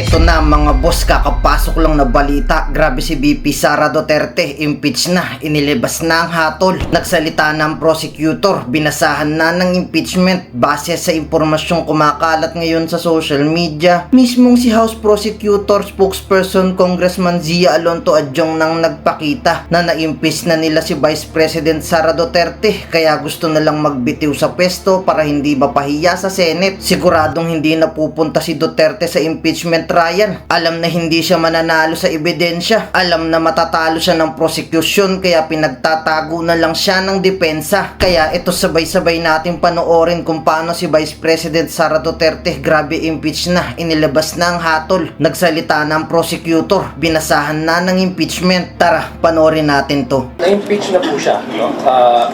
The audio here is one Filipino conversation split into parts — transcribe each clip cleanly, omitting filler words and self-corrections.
Eto na mga boss, kakapasok lang na balita. Grabe si VP Sara Duterte, impeach na, inilabas na ang hatol. Nagsalita na ang prosecutor, binasahan na ng impeachment base sa impormasyong kumakalat ngayon sa social media. Mismong si House Prosecutor spokesperson Congressman Zia Alonto Adjong nang nagpakita na na-impeach na nila si Vice President Sara Duterte, kaya gusto na lang magbitiw sa pwesto para hindi mapahiya sa Senate. Siguradong hindi na pupunta si Duterte sa impeachment trial. Alam na hindi siya mananalo sa ebidensya. Alam na matatalo siya ng prosecution, kaya pinagtatago na lang siya ng depensa. Kaya ito sabay-sabay natin panoorin kung paano si Vice President Sara Duterte grabe impeach na, inilabas na ang hatol. Nagsalita na ang prosecutor, binasahan na ng impeachment. Tara, panoorin natin to. Na-impeach na po siya, no?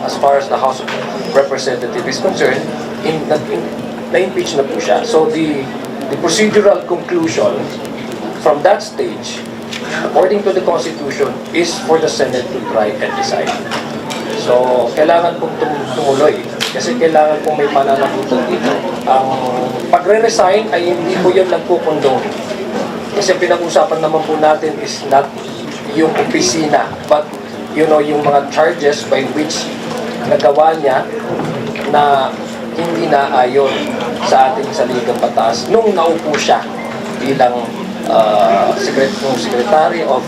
As far as the House of Representatives is concerned, na-impeach na po siya. So the procedural conclusion from that stage, according to the Constitution, is for the Senate to try and decide. So, kailangan pong tumuloy kasi kailangan pong may pananagutan dito. Ang pagre-resign ay hindi po yun nagpupundong. Kasi pinag-usapan naman po natin is not yung opisina, but yung mga charges by which nagawa niya na hindi naayon sa ating saligang batas nung naupo siya bilang Secretary of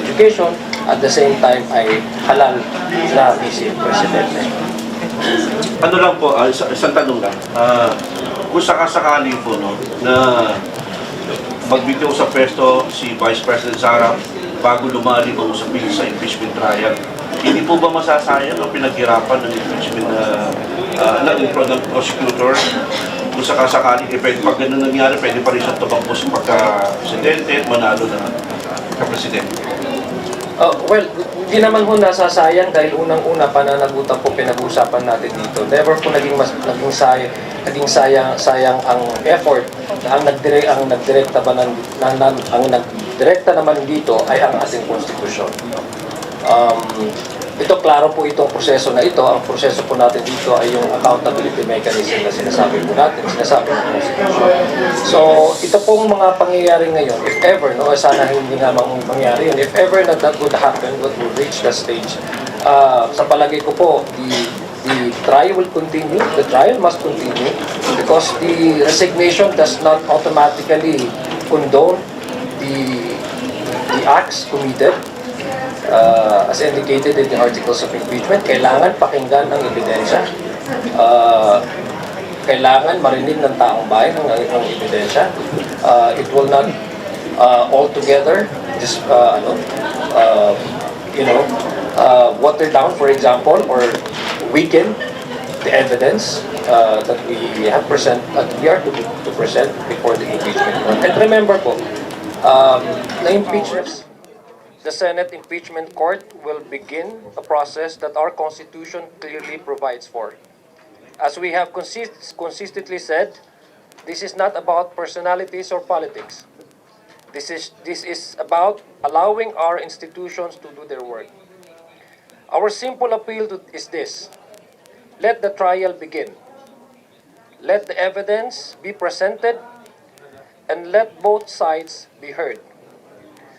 Education, at the same time ay halal na Vice Presidente. Ano lang po, isang tanong lang. Kung sakasakali po na magbitiw sa pwesto si Vice President Sara bago lumali po sa impeachment trial, hindi po ba masasayang ang pinaghirapan ng impeachment ng prosecutor? Kung sakasakali, pwede pag ganun nangyari, pwede pa rin siya tumakbo sa pagka-presidente at manalo na ka-presidente. Well, hindi naman po nasasayang dahil unang-una pananagutan po pinag-uusapan natin dito. Never po naging sayang ang effort na ang nagdirekta naman dito ay ang ating konstitusyon. Ito, klaro po itong proseso na ito. Ang proseso po natin dito ay yung accountability mechanism na sinasabi ng Constitution. So, ito pong mga pangyayari ngayon, if ever, sana hindi nga mangyari yun, if ever that would happen, what would reach the stage, sa palagay ko po, the trial will continue, the trial must continue, because the resignation does not automatically condone the acts committed. As indicated in the articles of impeachment, kailangan pakinggan ang ebidensya. Kailangan marinig ng taong bayan ang ebidensya. It will not altogether just water down, for example, or weaken the evidence that we are to present before the impeachment court. And remember po, na impeachment. The Senate Impeachment Court will begin a process that our Constitution clearly provides for. As we have consistently said, this is not about personalities or politics. This is about allowing our institutions to do their work. Our simple appeal is this: let the trial begin. Let the evidence be presented, and let both sides be heard.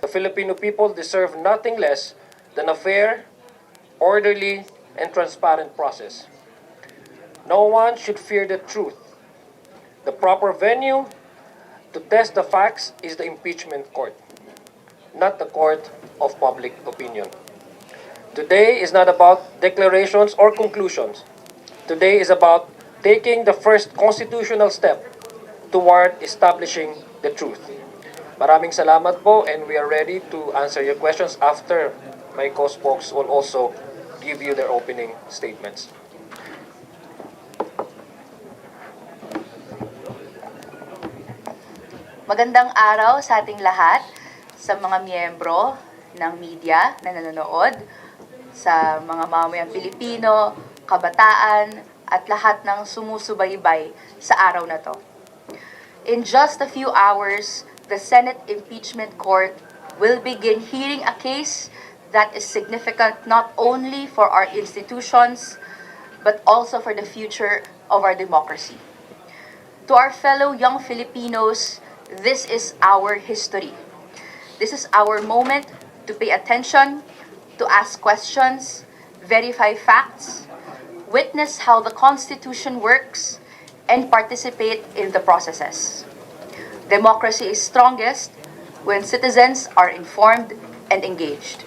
The Filipino people deserve nothing less than a fair, orderly, and transparent process. No one should fear the truth. The proper venue to test the facts is the impeachment court, not the court of public opinion. Today is not about declarations or conclusions. Today is about taking the first constitutional step toward establishing the truth. Maraming salamat po, and we are ready to answer your questions after my co-spokes will also give you their opening statements. Magandang araw sa ating lahat, sa mga miyembro ng media na nanonood, sa mga mamamayang Pilipino, kabataan, at lahat ng sumusubaybay sa araw na to. In just a few hours, the Senate Impeachment Court will begin hearing a case that is significant not only for our institutions, but also for the future of our democracy. To our fellow young Filipinos, this is our history. This is our moment to pay attention, to ask questions, verify facts, witness how the Constitution works, and participate in the processes. Democracy is strongest when citizens are informed and engaged.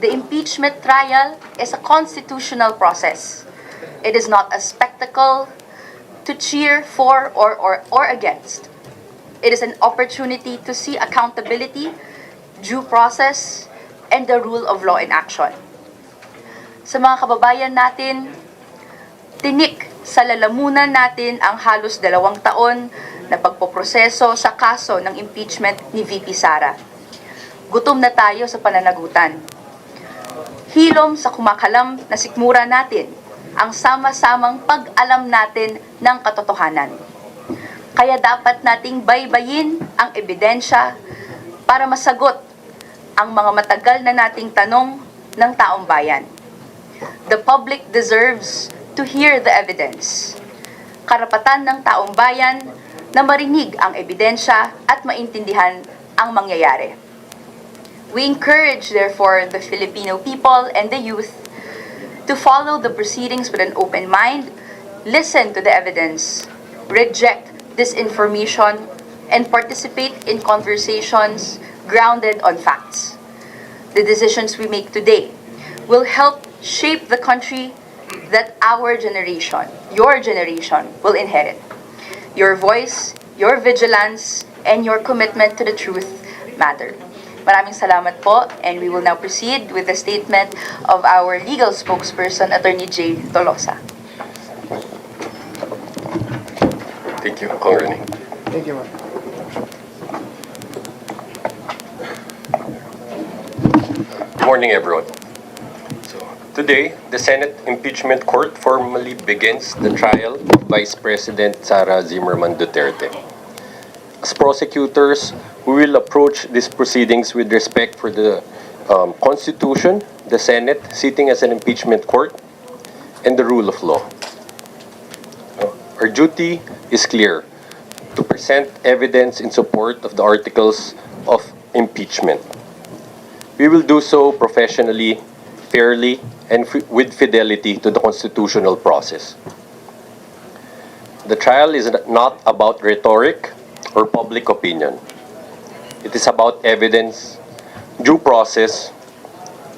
The impeachment trial is a constitutional process. It is not a spectacle to cheer for or against. It is an opportunity to see accountability, due process, and the rule of law in action. Sa mga kababayan natin, tinik sa lalamunan natin ang halos 2 taon na pagpoproseso sa kaso ng impeachment ni VP Sara. Gutom na tayo sa pananagutan. Hilom sa kumakalam na sikmura natin ang sama-samang pag-alam natin ng katotohanan. Kaya dapat nating baybayin ang ebidensya para masagot ang mga matagal na nating tanong ng taong bayan. The public deserves to hear the evidence. Karapatan ng taong bayan na marinig ang ebidensya at maintindihan ang mangyayari. We encourage, therefore, the Filipino people and the youth to follow the proceedings with an open mind, listen to the evidence, reject disinformation, and participate in conversations grounded on facts. The decisions we make today will help shape the country that our generation, your generation, will inherit. Your voice, your vigilance, and your commitment to the truth matter. Maraming salamat po, and we will now proceed with the statement of our legal spokesperson, Attorney Jay Tolosa. Thank you, Congressman. Thank you, ma'am. Good morning, everyone. Today, the Senate Impeachment Court formally begins the trial of Vice President Sara Zimmerman Duterte. As prosecutors, we will approach these proceedings with respect for the Constitution, the Senate sitting as an impeachment court, and the rule of law. Our duty is clear: to present evidence in support of the articles of impeachment. We will do so professionally, fairly, and with fidelity to the constitutional process. The trial is not about rhetoric or public opinion. It is about evidence, due process,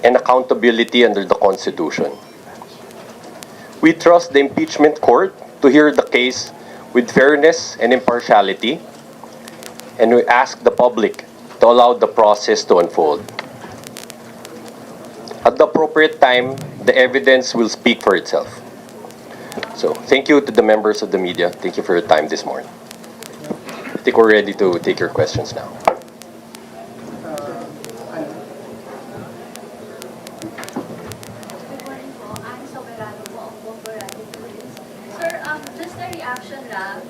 and accountability under the Constitution. We trust the impeachment court to hear the case with fairness and impartiality, and we ask the public to allow the process to unfold. At the appropriate time, the evidence will speak for itself. So, thank you to the members of the media. Thank you for your time this morning. I think we're ready to take your questions now. Good morning po. I'm Soberano po, ang Bombo Radio Police. Sir, just a reaction lang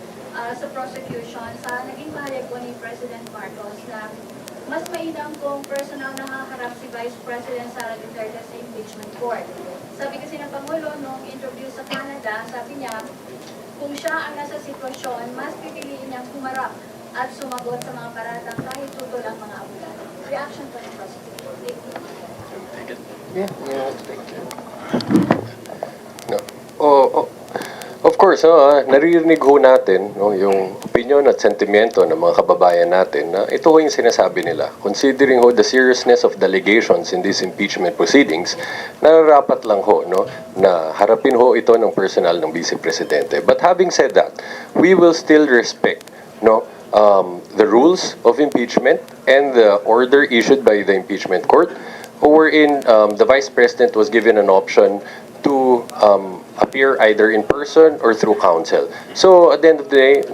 sa prosecution sa naging pahayag po ni President Marcos na mas mainam kung personal na haharap si Vice President Sara Duterte sa impeachment court. Sabi kasi ng Pangulo nung interview sa Canada, sabi niya, kung siya ang nasa sitwasyon, mas pipiliin niyang humarap at sumagot sa mga paratang kahit tutol ang mga abogado. Reaction po ng prosecutor. Thank you. Thank you. No. Of course, naririnig ho natin yung opinion at sentimento ng mga kababayan natin na ito ho yung sinasabi nila. Considering ho the seriousness of the allegations in these impeachment proceedings, nararapat lang ho na harapin ho ito ng personal ng Vice Presidente. But having said that, we will still respect the rules of impeachment and the order issued by the impeachment court, wherein the Vice President was given an option to appear either in person or through counsel. So at the end of the day,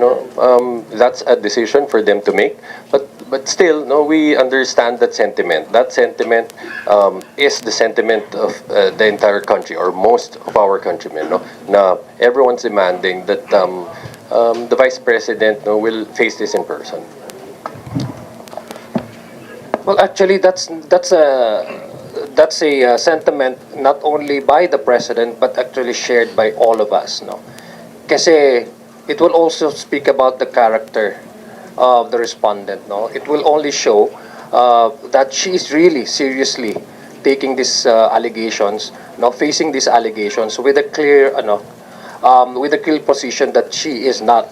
that's a decision for them to make. But still, we understand that sentiment. That sentiment is the sentiment of the entire country, or most of our countrymen. Na everyone's demanding that the Vice President will face this in person. Well, actually, that's a sentiment not only by the President but actually shared by all of us, no? Kasi it will also speak about the character the respondent, no, it will only show that she is really seriously taking these allegations, no, facing these allegations with a clear, with a clear position that she is not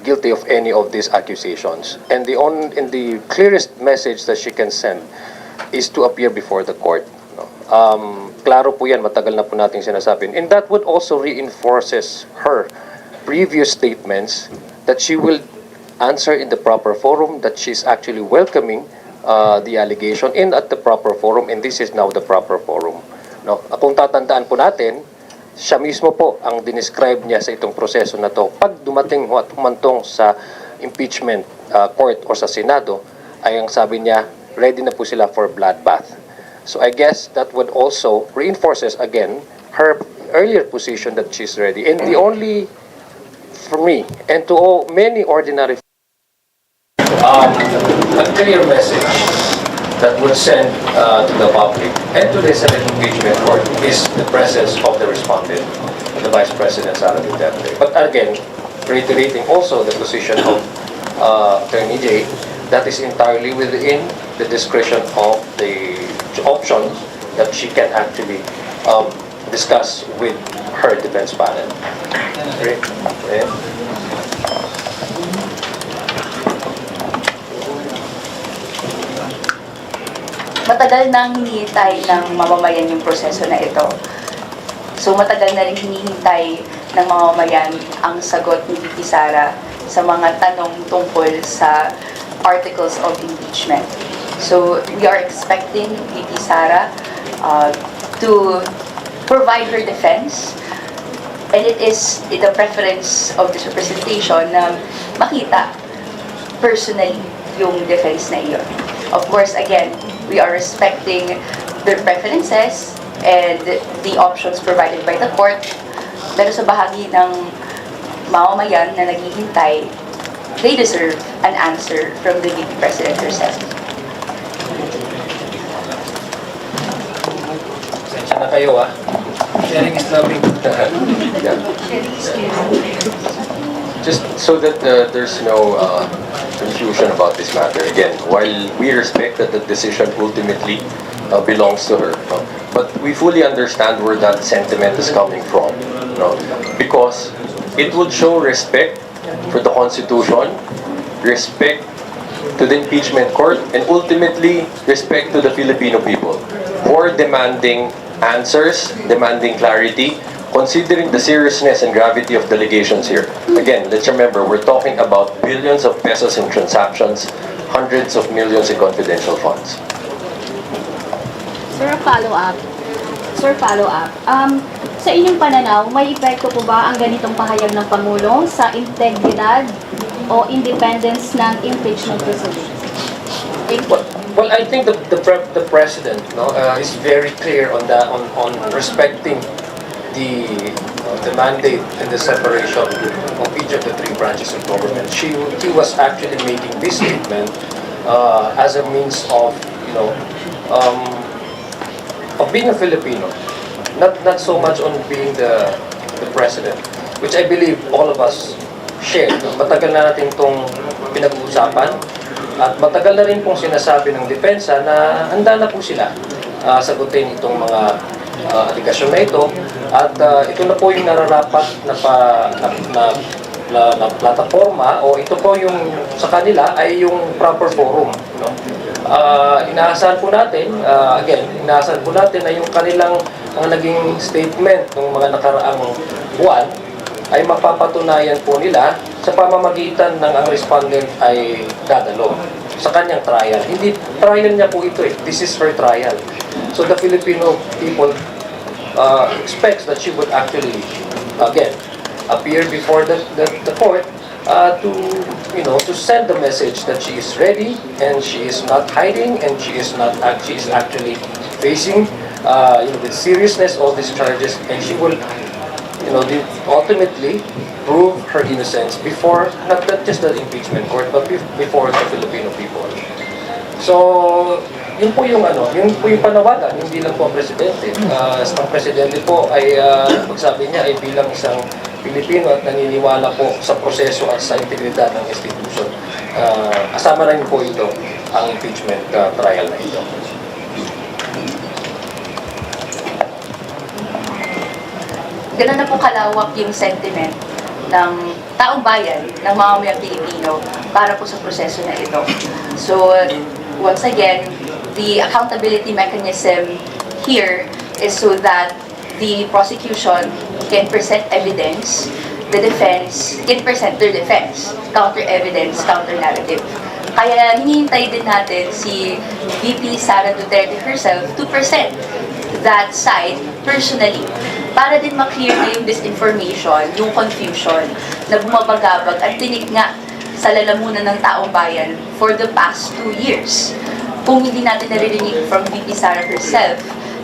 guilty of any of these accusations. And the clearest message that she can send is to appear before the court. No? Klaro po yan, matagal na po nating sinasabi. And that would also reinforces her previous statements that she will answer in the proper forum, that she's actually welcoming the allegation in at the proper forum, and this is now the proper forum. No? Kung tatandaan po natin, siya mismo po ang dinescribe niya sa itong proseso na to. Pag dumating at humantong sa impeachment court o sa Senado, ay ang sabi niya, ready na po sila for bloodbath. So I guess that would also reinforces again her earlier position that she's ready. And the only, for me, and to all, many ordinary a clear message that would send to the public and to the Senate impeachment court is the presence of the respondent, the Vice President Sara Duterte. But again, reiterating also the position of Attorney Jay, that is entirely within the discretion of the options that she can actually discuss with her defense panel. Okay. Okay. Matagal nang hinihintay ng mamamayan yung proseso na ito. So matagal na rin hinihintay ng mamamayan ang sagot ni VP Sara sa mga tanong tungkol sa articles of impeachment. So we are expecting VP Sara to provide her defense, and it is the preference of this representation na makita personally yung defense na iyon. Of course, again, we are respecting their preferences and the options provided by the court. Pero sa bahagi ng mamamayan na naghihintay, they deserve an answer from the VP President herself. Sensya na kayo Sharing is loving. Just so that there's no confusion about this matter. Again, while we respect that the decision ultimately belongs to her, no? But we fully understand where that sentiment is coming from, no? Because it would show respect for the Constitution, respect to the impeachment court, and ultimately respect to the Filipino people for demanding answers, demanding clarity, considering the seriousness and gravity of the allegations here. Again, let's remember, we're talking about billions of pesos in transactions, hundreds of millions in confidential funds. Sir, follow-up. Sa inyong pananaw, may epekto po ba ang ganitong pahayag ng Pangulo sa integridad o independence ng impeachment proceedings? Well, I think the president is very clear on that, on respecting the mandate and the separation of each of the three branches of government. He was actually making this statement as a means of being a Filipino, not so much on being the president, which I believe all of us share. Matagal na natin itong pinag-uusapan at matagal na rin pong sinasabi ng depensa na handa na po sila sagutin itong mga aligasyon na ito, at ito na po yung nararapat na plataforma, o ito po yung sa kanila ay yung proper forum, no? Inaasahan po natin, inaasahan po natin na yung kanilang mga naging statement ng mga nakaraang buwan ay mapapatunayan po nila sa pamamagitan ng ang respondent ay dadalo sa kanyang trial. Hindi trial niya po ito This is her trial. So the Filipino people expects that she would actually, again, appear before the court to send the message that she is ready and she is not hiding and she is actually facing with seriousness all these charges, and she will ultimately prove her innocence before not just the impeachment court but before the Filipino people. So yun po yung panawagan, hindi lang po ang presidente. Ang presidente po ay pagsabi niya ay bilang isang Pilipino at naniniwala po sa proseso at sa integridad ng institusyon. asama rin po ito ang impeachment trial na ito. Ganun na po kalawak yung sentiment ng taong bayan, ng mamamayang Pilipino para po sa proseso na ito. So, once again, the accountability mechanism here is so that the prosecution can present evidence, the defense can present their defense, counter-evidence, counter-narrative. Kaya hinihintay din natin si VP Sara Duterte herself to present that side personally para din maklear na yung disinformation, yung confusion na bumabagabag at tinig nga sa lalamunan ng taong bayan for the past 2 years. Kung hindi natin naririnig from VP Sara herself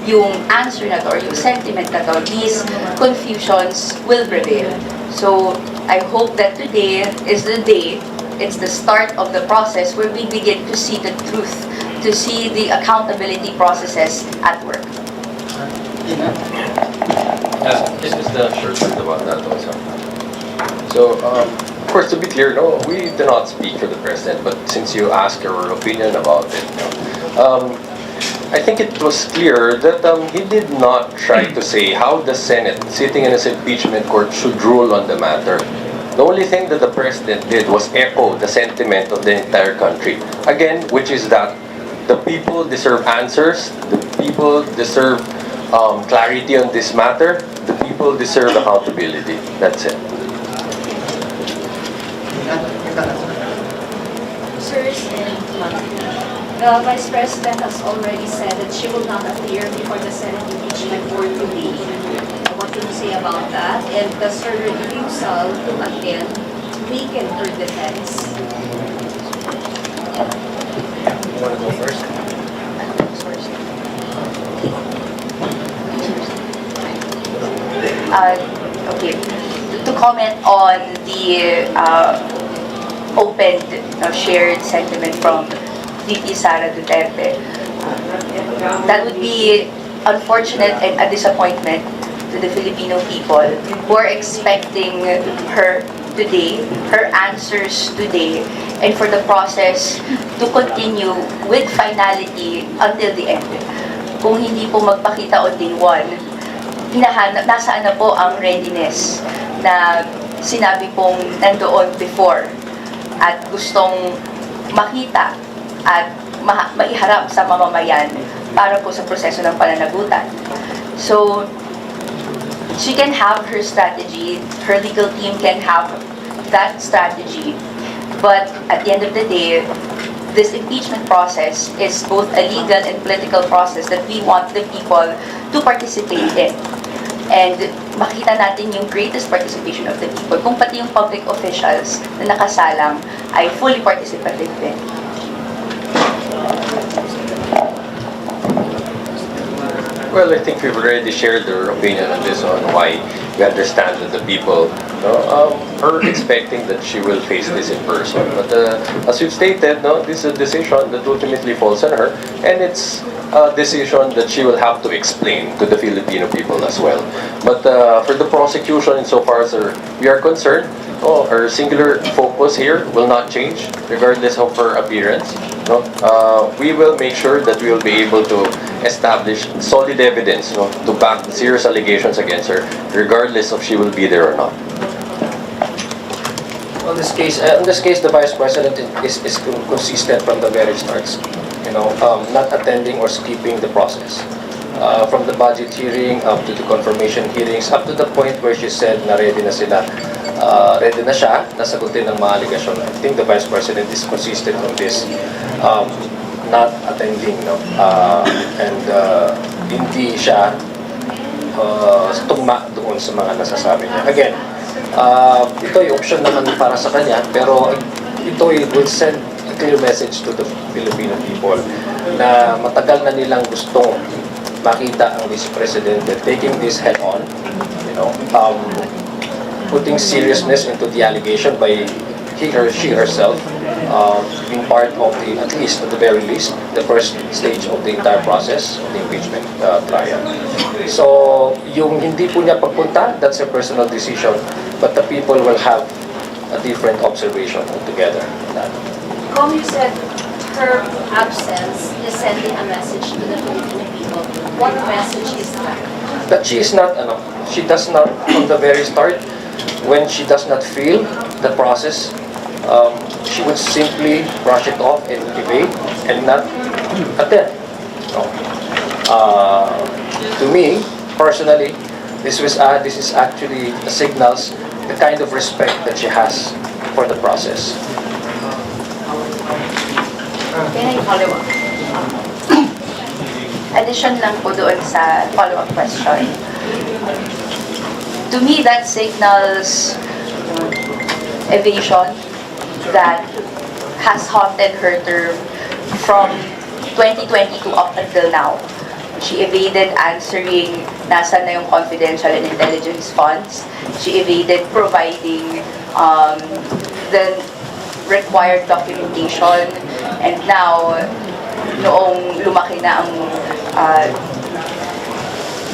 yung answer na to or yung sentiment na to, these confusions will prevail. So, I hope that today is the day, it's the start of the process where we begin to see the truth, to see the accountability processes at work. Just a short word about that also. So, of course, to be clear, no, we do not speak for the president, but since you asked our opinion about it, I think it was clear that he did not try to say how the Senate, sitting in his impeachment court, should rule on the matter. The only thing that the president did was echo the sentiment of the entire country. Again, which is that the people deserve answers, the people deserve clarity on this matter, the people deserve accountability. That's it. Sir, the Vice President has already said that she will not appear before the Senate impeachment court today. What can you say about that? And does her refusal to attend weaken her defense? You want to go first? Okay, to comment on the opened, shared sentiment from VP Sara Duterte, that would be unfortunate and a disappointment to the Filipino people who are expecting her today, her answers today, and for the process to continue with finality until the end. Kung hindi po magpakita on day one, nasaan na po ang readiness na sinabi pong nandoon before at gustong makita at maiharap sa mamamayan para po sa proseso ng pananagutan. So, she can have her strategy, her legal team can have that strategy, but at the end of the day, this impeachment process is both a legal and political process that we want the people to participate in. And makita natin yung greatest participation of the people, kung pati yung public officials na nakasalang ay fully participative din. Well, I think we've already shared our opinion on this, on why we understand that the people are expecting that she will face this in person. But as you've stated, this is a decision that ultimately falls on her, and it's a decision that she will have to explain to the Filipino people as well. But for the prosecution, insofar as we are concerned, her singular focus here will not change, regardless of her appearance. We will make sure that we will be able to establish solid evidence to back the serious allegations against her, regardless of she will be there or not. In this case, the Vice President is consistent from the very starts. Not attending or skipping the process. From the budget hearing up to the confirmation hearings, up to the point where she said na ready na sila, ready na siya, nasagutin ng mga allegation. I think the Vice President is consistent on this, not attending, and hindi siya tugma doon sa mga nasasabi niya. Again, ito ay option naman para sa kanya, pero ito will send a clear message to the Filipino people na matagal na nilang gustong makita ang Vice President taking this head on, putting seriousness into the allegation by she herself being part of at the very least, the first stage of the entire process of the impeachment trial. So, yung hindi po niya pagpunta, that's a personal decision, but the people will have a different observation altogether. Como you said, her absence is sending a message to the Filipino people. What message is that? That she is not, she does not, from the very start, when she does not feel the process, she would simply brush it off and evade and not attend. No. To me, personally, this is actually signals the kind of respect that she has for the process. Can I follow up? Addition lang po doon sa follow-up question. To me, that signals evasion that has haunted her term from 2022 up until now. She evaded answering nasa na yung confidential and intelligence funds. She evaded providing the required documentation. And now, noong lumaki na ang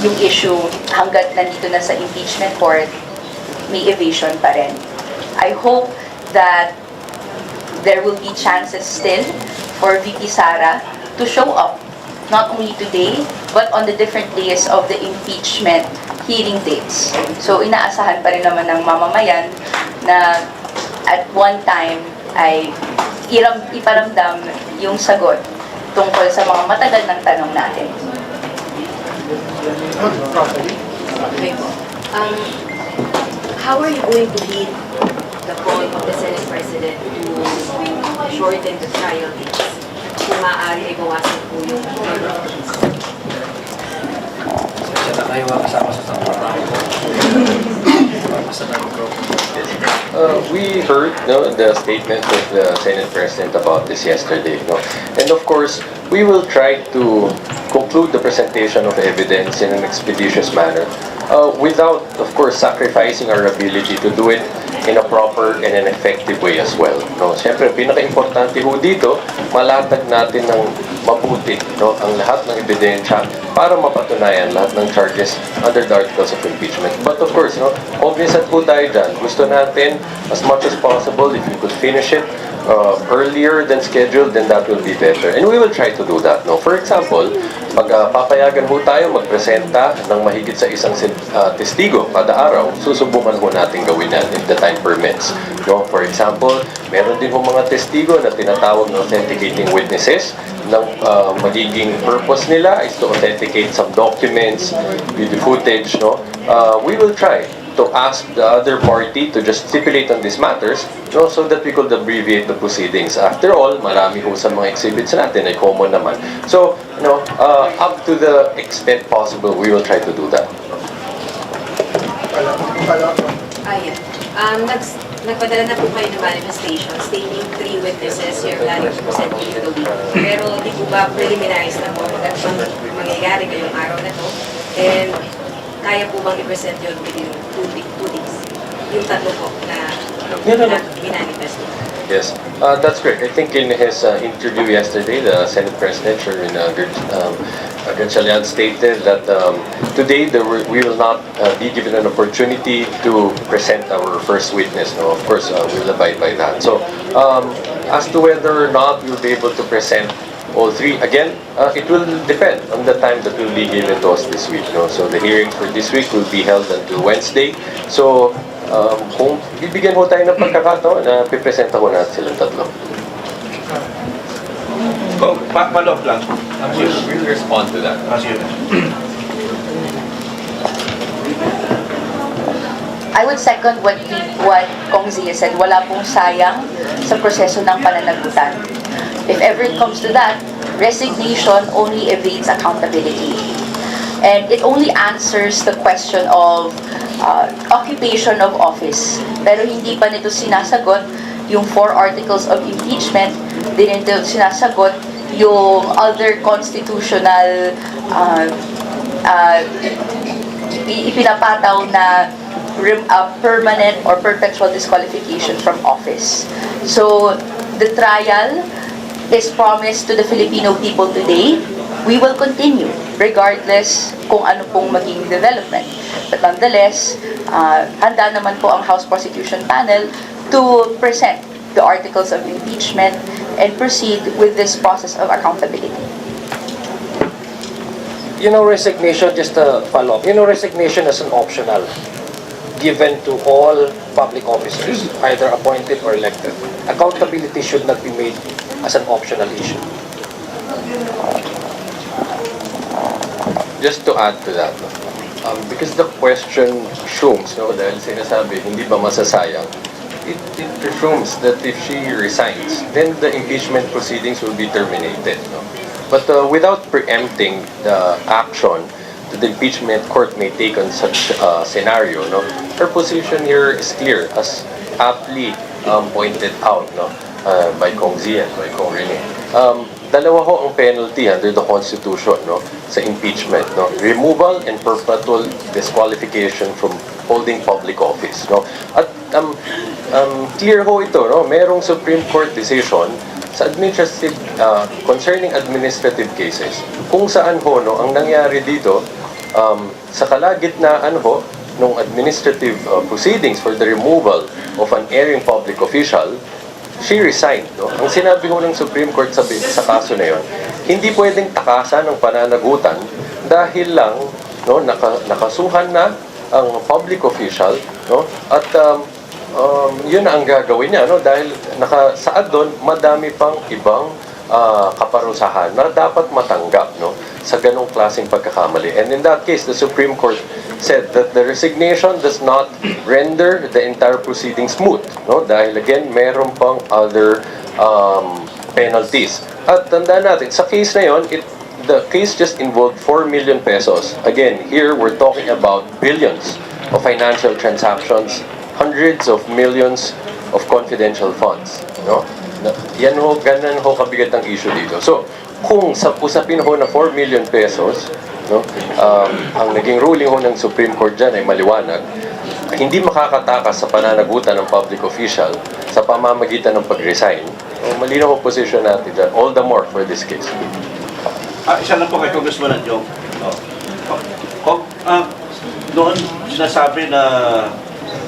yung issue, hanggat nandito na sa impeachment court, may evasion pa rin. I hope that there will be chances still for VP Sara to show up, not only today, but on the different days of the impeachment hearing dates. So inaasahan pa rin naman ng mamamayan na at one time ay iparamdam yung sagot tungkol sa mga matagal ng tanong natin. Okay po. How are you going to lead the call of the Senate President to shorten the trial dates? Kung maaari ay bawasan po yung number of days. We heard the statement of the Senate President about this yesterday. And of course, we will try to conclude the presentation of evidence in an expeditious manner without, of course, sacrificing our ability to do it in a proper and an effective way as well. Siyempre, pinaka-importante ho dito, malatag natin ng mabuti ang lahat ng ebidensya para mapatunayan lahat ng charges under the articles of impeachment. But of course, cognizant po tayo dyan. Gusto natin, as much as possible, if we could finish it earlier than scheduled, then that will be better. And we will try to do that. For example, pag papayagan ho tayo magpresenta ng mahigit sa isang testigo kada araw, susubukan ho natin gawin yan if the time permits. For example, meron din ho mga testigo na tinatawag na authenticating witnesses ng magiging purpose nila is to authenticate some documents, video footage. We will try to ask the other party to just stipulate on these matters so that we could abbreviate the proceedings. After all, marami ho sa mga exhibits natin ay common naman. So, up to the extent possible, we will try to do that. Ayan. Nagpadala na po kayo ng manifestation stating 3 witnesses you're planning to present within the week. Pero di po ba preliminaries na po mangyayari ngayong araw na to? And kaya po bang i-present yun within 2 days? Yung tatlo po na minanifest. Yes, that's correct. I think in his interview yesterday, the Senate President, Sherwin Gatchalian, stated that today we will not be given an opportunity to present our first witness. Of course, we'll abide by that. So, as to whether or not we'll be able to present all 3, again, it will depend on the time that will be given to us this week. So, the hearing for this week will be held until Wednesday. So, kung bibigyan mo tayo ng pagkakataon na pipresenta ko natin silang tatlo. Follow-up lang. We'll respond to that. I would second what Kong Zia said. Wala pong sayang sa proseso ng pananagutan. If ever it comes to that, resignation only evades accountability. And it only answers the question of occupation of office. Pero hindi pa nito sinasagot yung 4 articles of impeachment, din nito sinasagot yung other constitutional ipinapataw na permanent or perpetual disqualification from office. So, the trial is promised to the Filipino people today. We will continue regardless kung ano pong maging development. But nonetheless, handa naman po ang House Prosecution Panel to present the articles of impeachment and proceed with this process of accountability. Resignation, just a follow-up. Resignation is an optional given to all public officers, either appointed or elected. Accountability should not be made as an optional issue. Just to add to that, because the question assumes, dahil sinasabi, hindi ba masasayang, it assumes that if she resigns, then the impeachment proceedings will be terminated. But without preempting the action that the impeachment court may take on such scenario, her position here is clear, as aptly pointed out by Kong Zian, by Kong Rene. Dalawa ho ang penalty under the Constitution sa impeachment. Removal and perpetual disqualification from holding public office. At clear ho ito, merong Supreme Court decision sa concerning administrative cases, kung saan ho, ang nangyari dito, sa kalagitnaan ho, nung administrative proceedings for the removal of an erring public official, she resigned. Ang sinabi ho ng Supreme Court sa kaso na yun, hindi pwedeng takasan ng pananagutan dahil lang nakasuhan na ang public official, at yun na ang gagawin niya, dahil nakasaad doon, madami pang ibang kaparusahan na dapat matanggap sa ganong klaseng pagkakamali. And in that case, the Supreme Court said that the resignation does not render the entire proceedings moot, dahil again, meron pang other penalties. At tandaan natin, sa case na yun, the case just involved 4 million pesos. Again, here we're talking about billions of financial transactions, hundreds of millions of confidential funds. Yan ho, ganun ho kabigat ang issue dito. So, kung sa usapin ho na 4 million pesos, ang naging ruling ho ng Supreme Court dyan ay maliwanag, hindi makakatakas sa pananagutan ng public official sa pamamagitan ng pag-resign. Malinaw ang position natin dyan, all the more for this case. Isa lang po kay Congressman Adjong. Noon, sinasabi na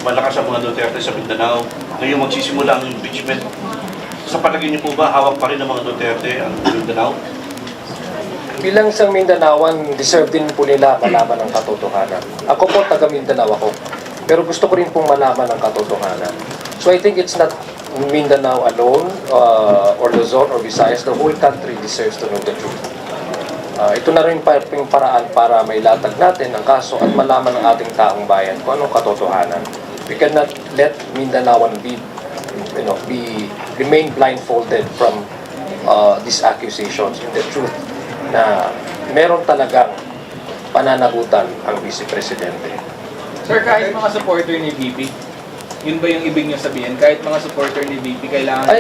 malakas ang mga Duterte sa Mindanao. Ngayon magsisimula ang impeachment. Sa palagay niyo po ba, hawak pa rin ng mga Duterte ang Mindanao? Bilang isang Mindanaoan, deserve din po nila malaman ng katotohanan. Ako po, taga Mindanao ako. Pero gusto ko rin pong malaman ng katotohanan. So I think it's not Mindanao alone, or Luzon, or Visayas. The whole country deserves to know the truth. Ito na rin yung paraan para may latag natin ang kaso at malaman ng ating taong bayan kung anong katotohanan. We cannot let Mindanaoan remain blindfolded from these accusations. The truth na meron talagang pananagutan ang Vice Presidente. Sir, kahit mga supporter ni VP, yun ba yung ibig niyo sabihin? Kahit mga supporter ni VP, kailangan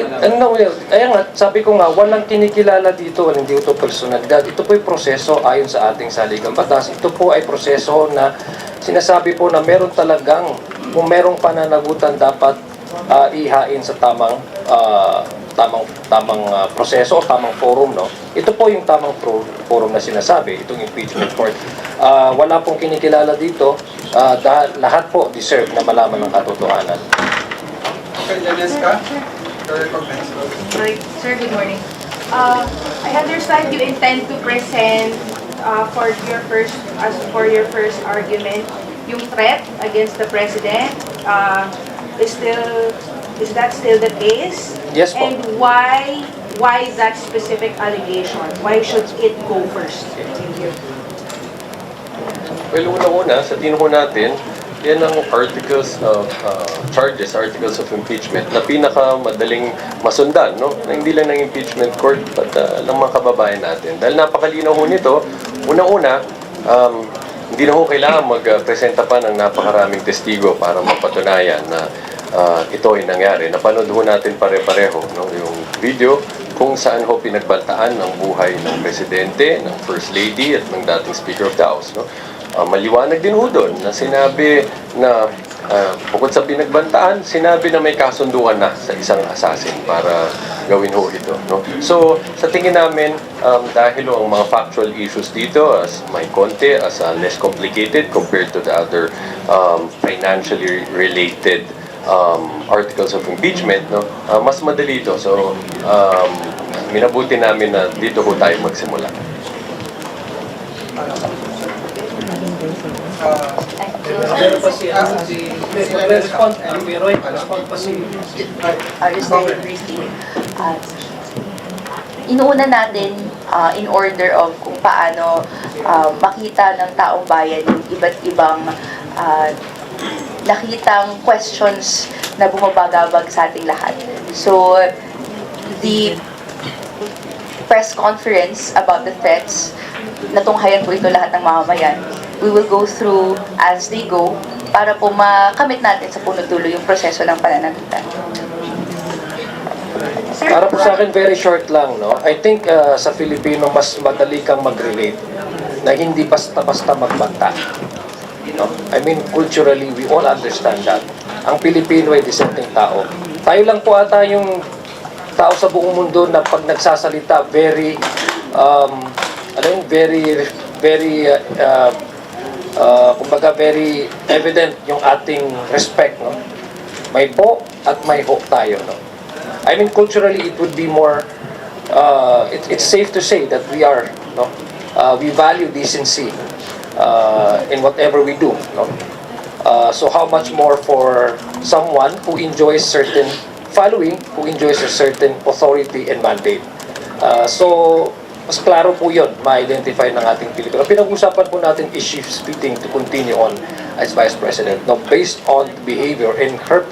Sabi ko nga, walang kinikilala dito, hindi ito personalidad. Ito po ay proseso ayon sa ating saligang batas. Ito po ay proseso na sinasabi po na meron talagang, kung merong pananagutan, dapat ihain sa tamang proseso o tamang forum. Ito po yung tamang forum na sinasabi, itong impeachment court. Wala pong kinikilala dito, dahil lahat po deserve na malaman ng katotohanan. Sir Janeska, Sir, good morning. I understand you intend to present for your first argument yung threat against the president. Is that still the case? Yes po. And why that specific allegation? Why should it go first? Thank you. Well, una-una, sa tingin ho natin, yan ang articles of charges, articles of impeachment na pinakamadaling masundan, na hindi lang ng impeachment court, but ng mga kababayan natin. Dahil napakalinaw ho nito, una-una, hindi na ho kailangan magpresenta pa ng napakaraming testigo para mapatunayan na ito ay nangyari. Napanood ho natin pare-pareho yung video kung saan ho pinagbantaan ang buhay ng Presidente, ng First Lady at ng dating Speaker of the House. Maliwanag din ho doon na sinabi na bukod sa pinagbantaan, sinabi na may kasunduan na sa isang assassin para gawin ho ito. So, sa tingin namin, dahil ho ang mga factual issues dito as may konti, as less complicated compared to the other financially related articles of impeachment, no, mas madali ito. So, minabuti namin na dito po tayo magsimula. Pero pa si respond pa si Just very briefly. Inuuna natin in order of kung paano makita ng taong bayan yung iba't ibang nakitang questions na bumabagabag sa ating lahat. So, the press conference about the threats, natunghayan po ito lahat ng mamamayan. We will go through as they go para po makamit natin sa punot dulo yung proseso ng pananagutan. Para po sa akin, very short lang, no? I think sa Filipino, mas madali kang mag-relate na hindi basta-basta magbanta. No? I mean, culturally, we all understand that. Ang Pilipino ay disenteng tao. Tayo lang po ata yung tao sa buong mundo na pag nagsasalita, very, kumbaga, very evident yung ating respect, no? May po at may ho tayo, no? I mean, culturally, it would be more, it's safe to say that we are, no? We value decency in whatever we do, no? So how much more for someone who enjoys certain following, who enjoys a certain authority and mandate. So, mas klaro po yun, ma-identify ng ating Pilipino. Pinag-usapan po natin is she fitting to continue on as Vice President, no, based on behavior and her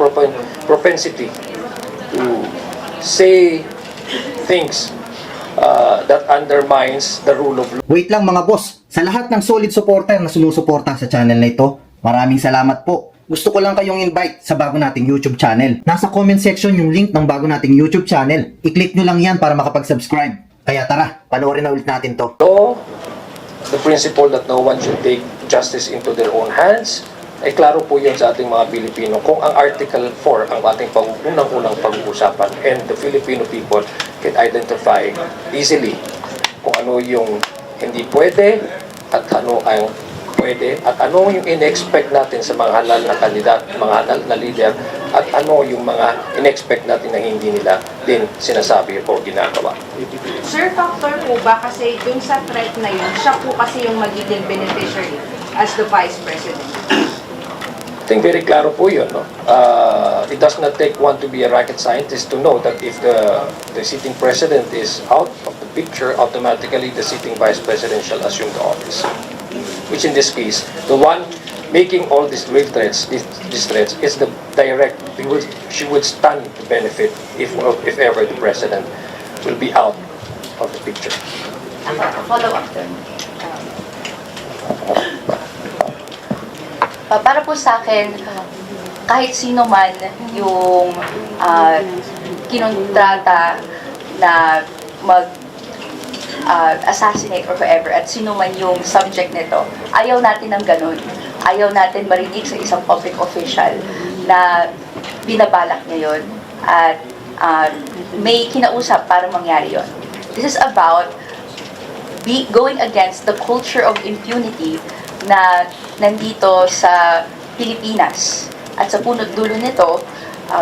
propensity to say things that undermines the rule of law. Wait lang mga boss, sa lahat ng solid supporter na sumusuporta sa channel na ito, maraming salamat po. Gusto ko lang kayong invite sa bago nating YouTube channel. Nasa comment section yung link ng bago nating YouTube channel. I-click nyo lang yan para makapag-subscribe. Kaya tara, panoorin na ulit natin to. So, the principle that no one should take justice into their own hands, ay klaro po yun sa ating mga Pilipino. Kung ang Article 4 ang ating unang-unang pag-uusapan and the Filipino people can identify easily kung ano yung hindi pwede at ano ang pwede at ano yung in-expect natin sa mga halal na kandidat, mga halal na leader at ano yung mga in-expect natin na hindi nila din sinasabi o ginagawa. Sir, factor po ba kasi dun sa threat na yun, siya po kasi yung magiging beneficiary as the Vice President? I think very klaro po yun. No? It does not take one to be a rocket scientist to know that if the sitting president is out of the picture, automatically the sitting vice president shall assume the office. Which in this case, the one making all these grave threats, these threats, is the direct, she would stand to benefit if ever the president will be out of the picture. Follow up dun. Para po sa akin, kahit sino man yung kinontrata na assassinate or whoever at sino man yung subject nito, ayaw natin ng ganun. Ayaw natin marinig sa isang public official na binabalak niya yun at may kinausap para mangyari yun. This is about going against the culture of impunity na nandito sa Pilipinas. At sa punot dulo nito,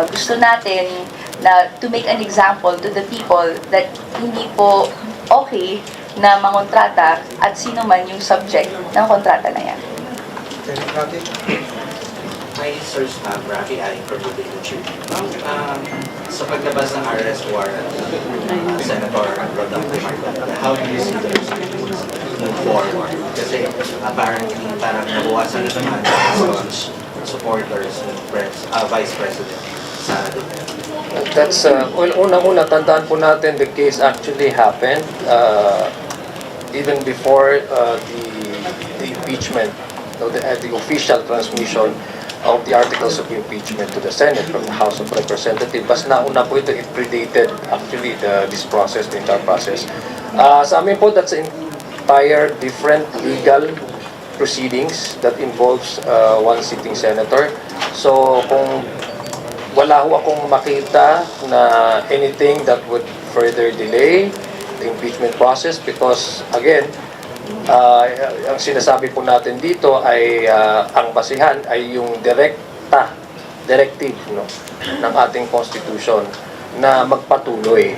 gusto natin na to make an example to the people that hindi po okay na mangontrata at sino man yung subject ng kontrata na yan. Hi, Sir Rafi Ali from the Leadership. Sa paglabas ng arrest warrant, Senator Rodolfo Marcoleta, how do you see the proceedings move forward? Kasi apparently parang nabawasan na naman ang supporters ng Vice President Sara Duterte. That's, well, unang-una, tandaan po natin the case actually happened even before the impeachment, the official transmission of the articles of impeachment to the Senate from the House of Representatives. Mas nauna po ito, it predated actually this process, the entire process. Sa amin po, that's entire different legal proceedings that involves one sitting senator. So kung wala ho akong makita na anything that would further delay the impeachment process because again, ang sinasabi po natin dito ay ang basihan ay yung direkta directive, no, ng ating Constitution na magpatuloy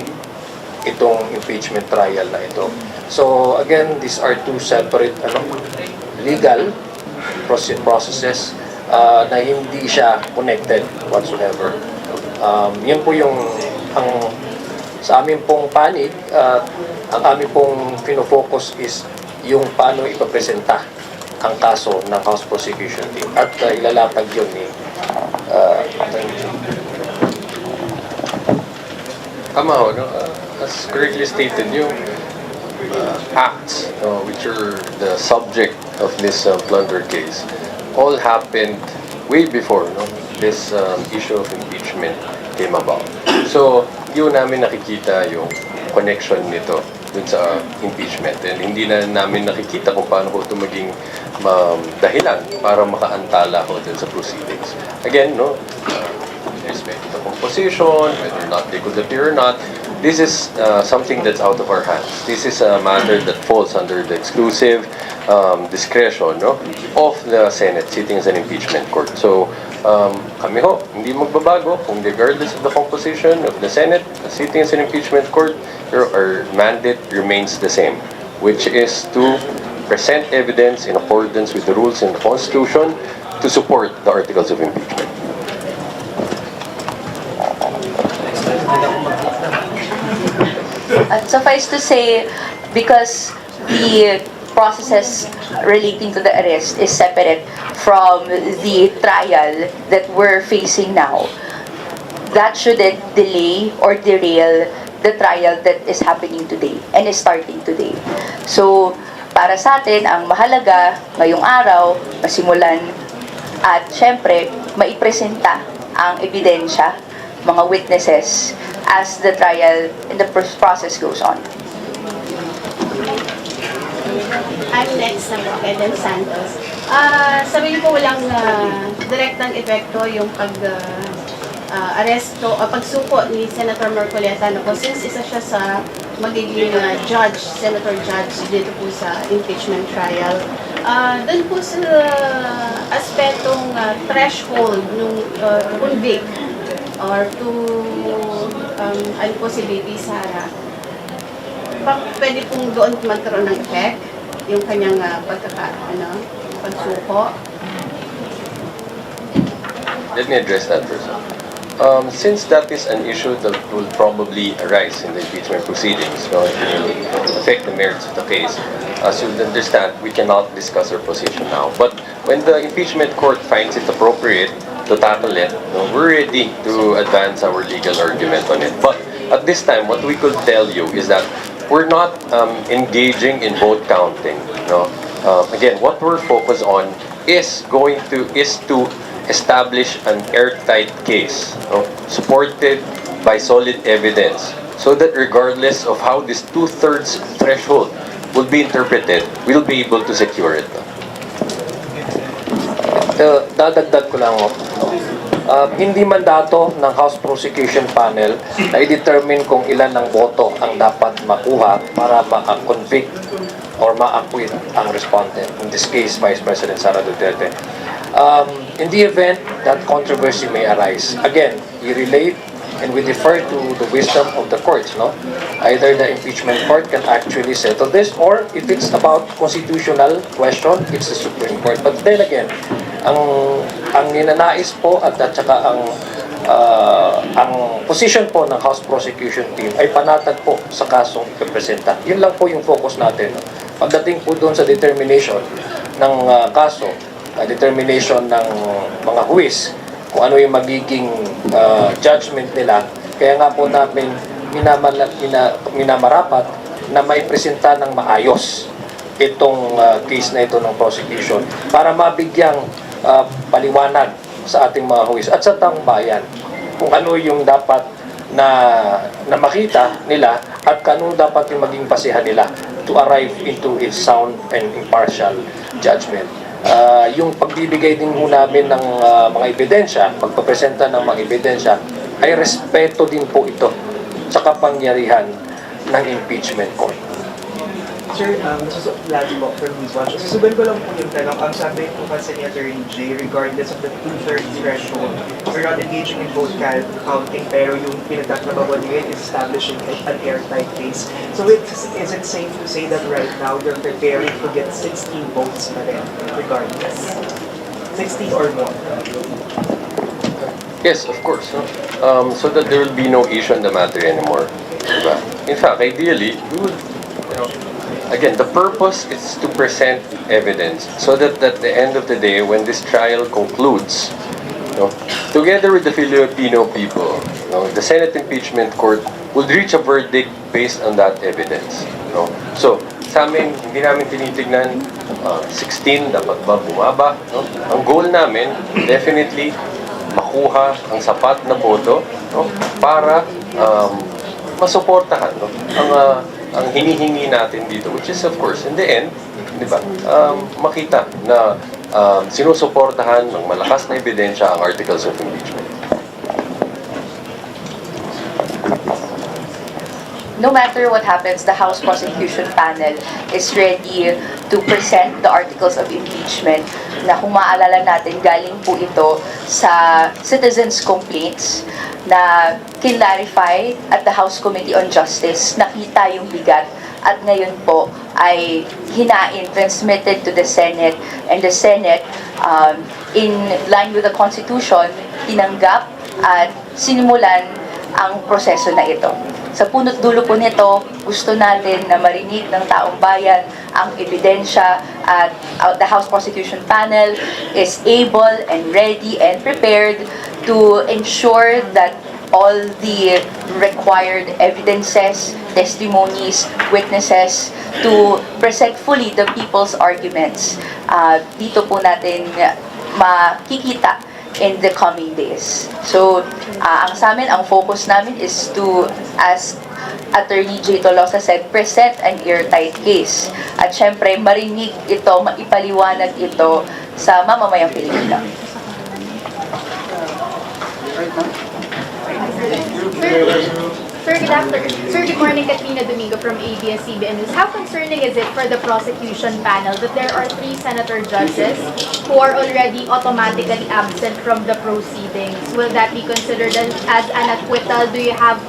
itong impeachment trial na ito. So again, these are two separate legal processes na hindi siya connected whatsoever. Yan po yung sa amin pong panig, ang amin pong pinofocus is yung paano ipapresenta ang kaso ng House Prosecution Team at ilalatag yun ni Tama ho, no? As correctly stated, yung acts which are the subject of this blunder case all happened way before this issue of impeachment came about. So, yun namin nakikita yung connection nito dun sa impeachment. And hindi na namin nakikita kung paano ko ito maging dahilan para makaantala ko dun sa proceedings. Again, respect to the composition, whether or not they could appear or not, this is something that's out of our hands. This is a matter that falls under the exclusive discretion of the Senate sitting as an impeachment court. So, kami ho, hindi magbabago kung regardless of the composition of the Senate sitting as an impeachment court, our mandate remains the same, which is to present evidence in accordance with the rules in the Constitution to support the articles of impeachment. At suffice to say, because the processes relating to the arrest is separate from the trial that we're facing now, that shouldn't delay or derail the trial that is happening today and is starting today. So, para sa atin, ang mahalaga ngayong araw, masimulan at syempre, maipresenta ang ebidensya, mga witnesses, as the trial and the process goes on. I'm next na po, Eden Santos. Sabi niyo po walang direktang epekto yung aresto o pagsuko ni Senator Marcoleta po since isa siya sa magiging judge, senator judge dito po sa impeachment trial. Doon po sa aspetong threshold nung convict or to ano po si Baby Sara, pwede pong doon magkaroon ng effect yung kanyang pagsuko. Let me address that first. Since that is an issue that will probably arise in the impeachment proceedings, it will affect the merits of the case. As you understand, we cannot discuss our position now. But when the impeachment court finds it appropriate to tackle it, we're ready to advance our legal argument on it. But at this time, what we could tell you is that we're not engaging in vote counting. Again, what we're focused on is to establish an airtight case, supported by solid evidence, so that regardless of how this 2/3 threshold will be interpreted, we'll be able to secure it. Dadagdag ko lang, hindi mandato ng House Prosecution Panel na i-determine kung ilan ng boto ang dapat makuha para ma-convict or ma-acquit ang respondent, in this case, Vice President Sara Duterte. In the event that controversy may arise, again, we relate and we defer to the wisdom of the courts, Either the impeachment court can actually settle this, or if it's about constitutional question, it's the Supreme Court. But then again, ang ninanais po at saka ang position po ng House Prosecution Team ay panatag po sa kasong ipipresenta. Yun lang po yung focus natin. Pagdating po doon sa determination ng kaso, determination ng mga huwis, kung ano yung magiging judgment nila, kaya nga po namin minamarapat na maipresenta ng maayos itong case na ito ng prosecution para mabigyang paliwanag sa ating mga huwis at sa taong bayan kung ano yung dapat na makita nila at kano dapat yung maging basihan nila to arrive into a sound and impartial judgment. Yung pagbibigay din ho namin ng mga ebidensya, pagpapresenta ng mga ebidensya, ay respeto din po ito sa kapangyarihan ng impeachment court. Sir, last po for News Watch. Susugan ko lang po yung tanong. Ang sabi po kasi ni Attorney J, regardless of the 2/3 threshold, we're not engaging in vote counting, pero yung pinagtatrabaho niyo is establishing an airtight case. So is it safe to say that right now you're preparing to get 16 votes pa rin, regardless? 16 or more? Yes, of course. No? So that there will be no issue on the matter anymore. Diba? In fact, ideally, we would, again, the purpose is to present evidence so that at the end of the day, when this trial concludes, together with the Filipino people, the Senate Impeachment Court would reach a verdict based on that evidence. So, sa amin, hindi namin tinitignan 16, dapat ba bumaba. Ang goal namin, definitely, makuha ang sapat na boto para masuportahan ang hinihingi natin dito, which is of course in the end, di ba, makita na sinusuportahan ng malakas na ebidensya ang articles of impeachment. No matter what happens, the House Prosecution Panel is ready to present the articles of impeachment na kung maalala natin, galing po ito sa citizens' complaints na kinlarify at the House Committee on Justice, nakita yung bigat at ngayon po ay hinain, transmitted to the Senate, and the Senate, in line with the Constitution, tinanggap at sinimulan ang proseso na ito. Sa punot dulo po nito, gusto natin na marinig ng taong bayan ang ebidensya at the House Prosecution Panel is able and ready and prepared to ensure that all the required evidences, testimonies, witnesses to present fully the people's arguments. Dito po natin makikita in the coming days. So, ang sa amin, ang focus namin is to, as Attorney J. Tolosa said, present an airtight case. At syempre, marinig ito, maipaliwanag ito sa mamamayang Pilipino. Sir, good morning, Katrina Domingo from ABS-CBN News. How concerning is it for the prosecution panel that there are 3 senator judges who are already automatically absent from the proceedings? Will that be considered as an acquittal? Do you have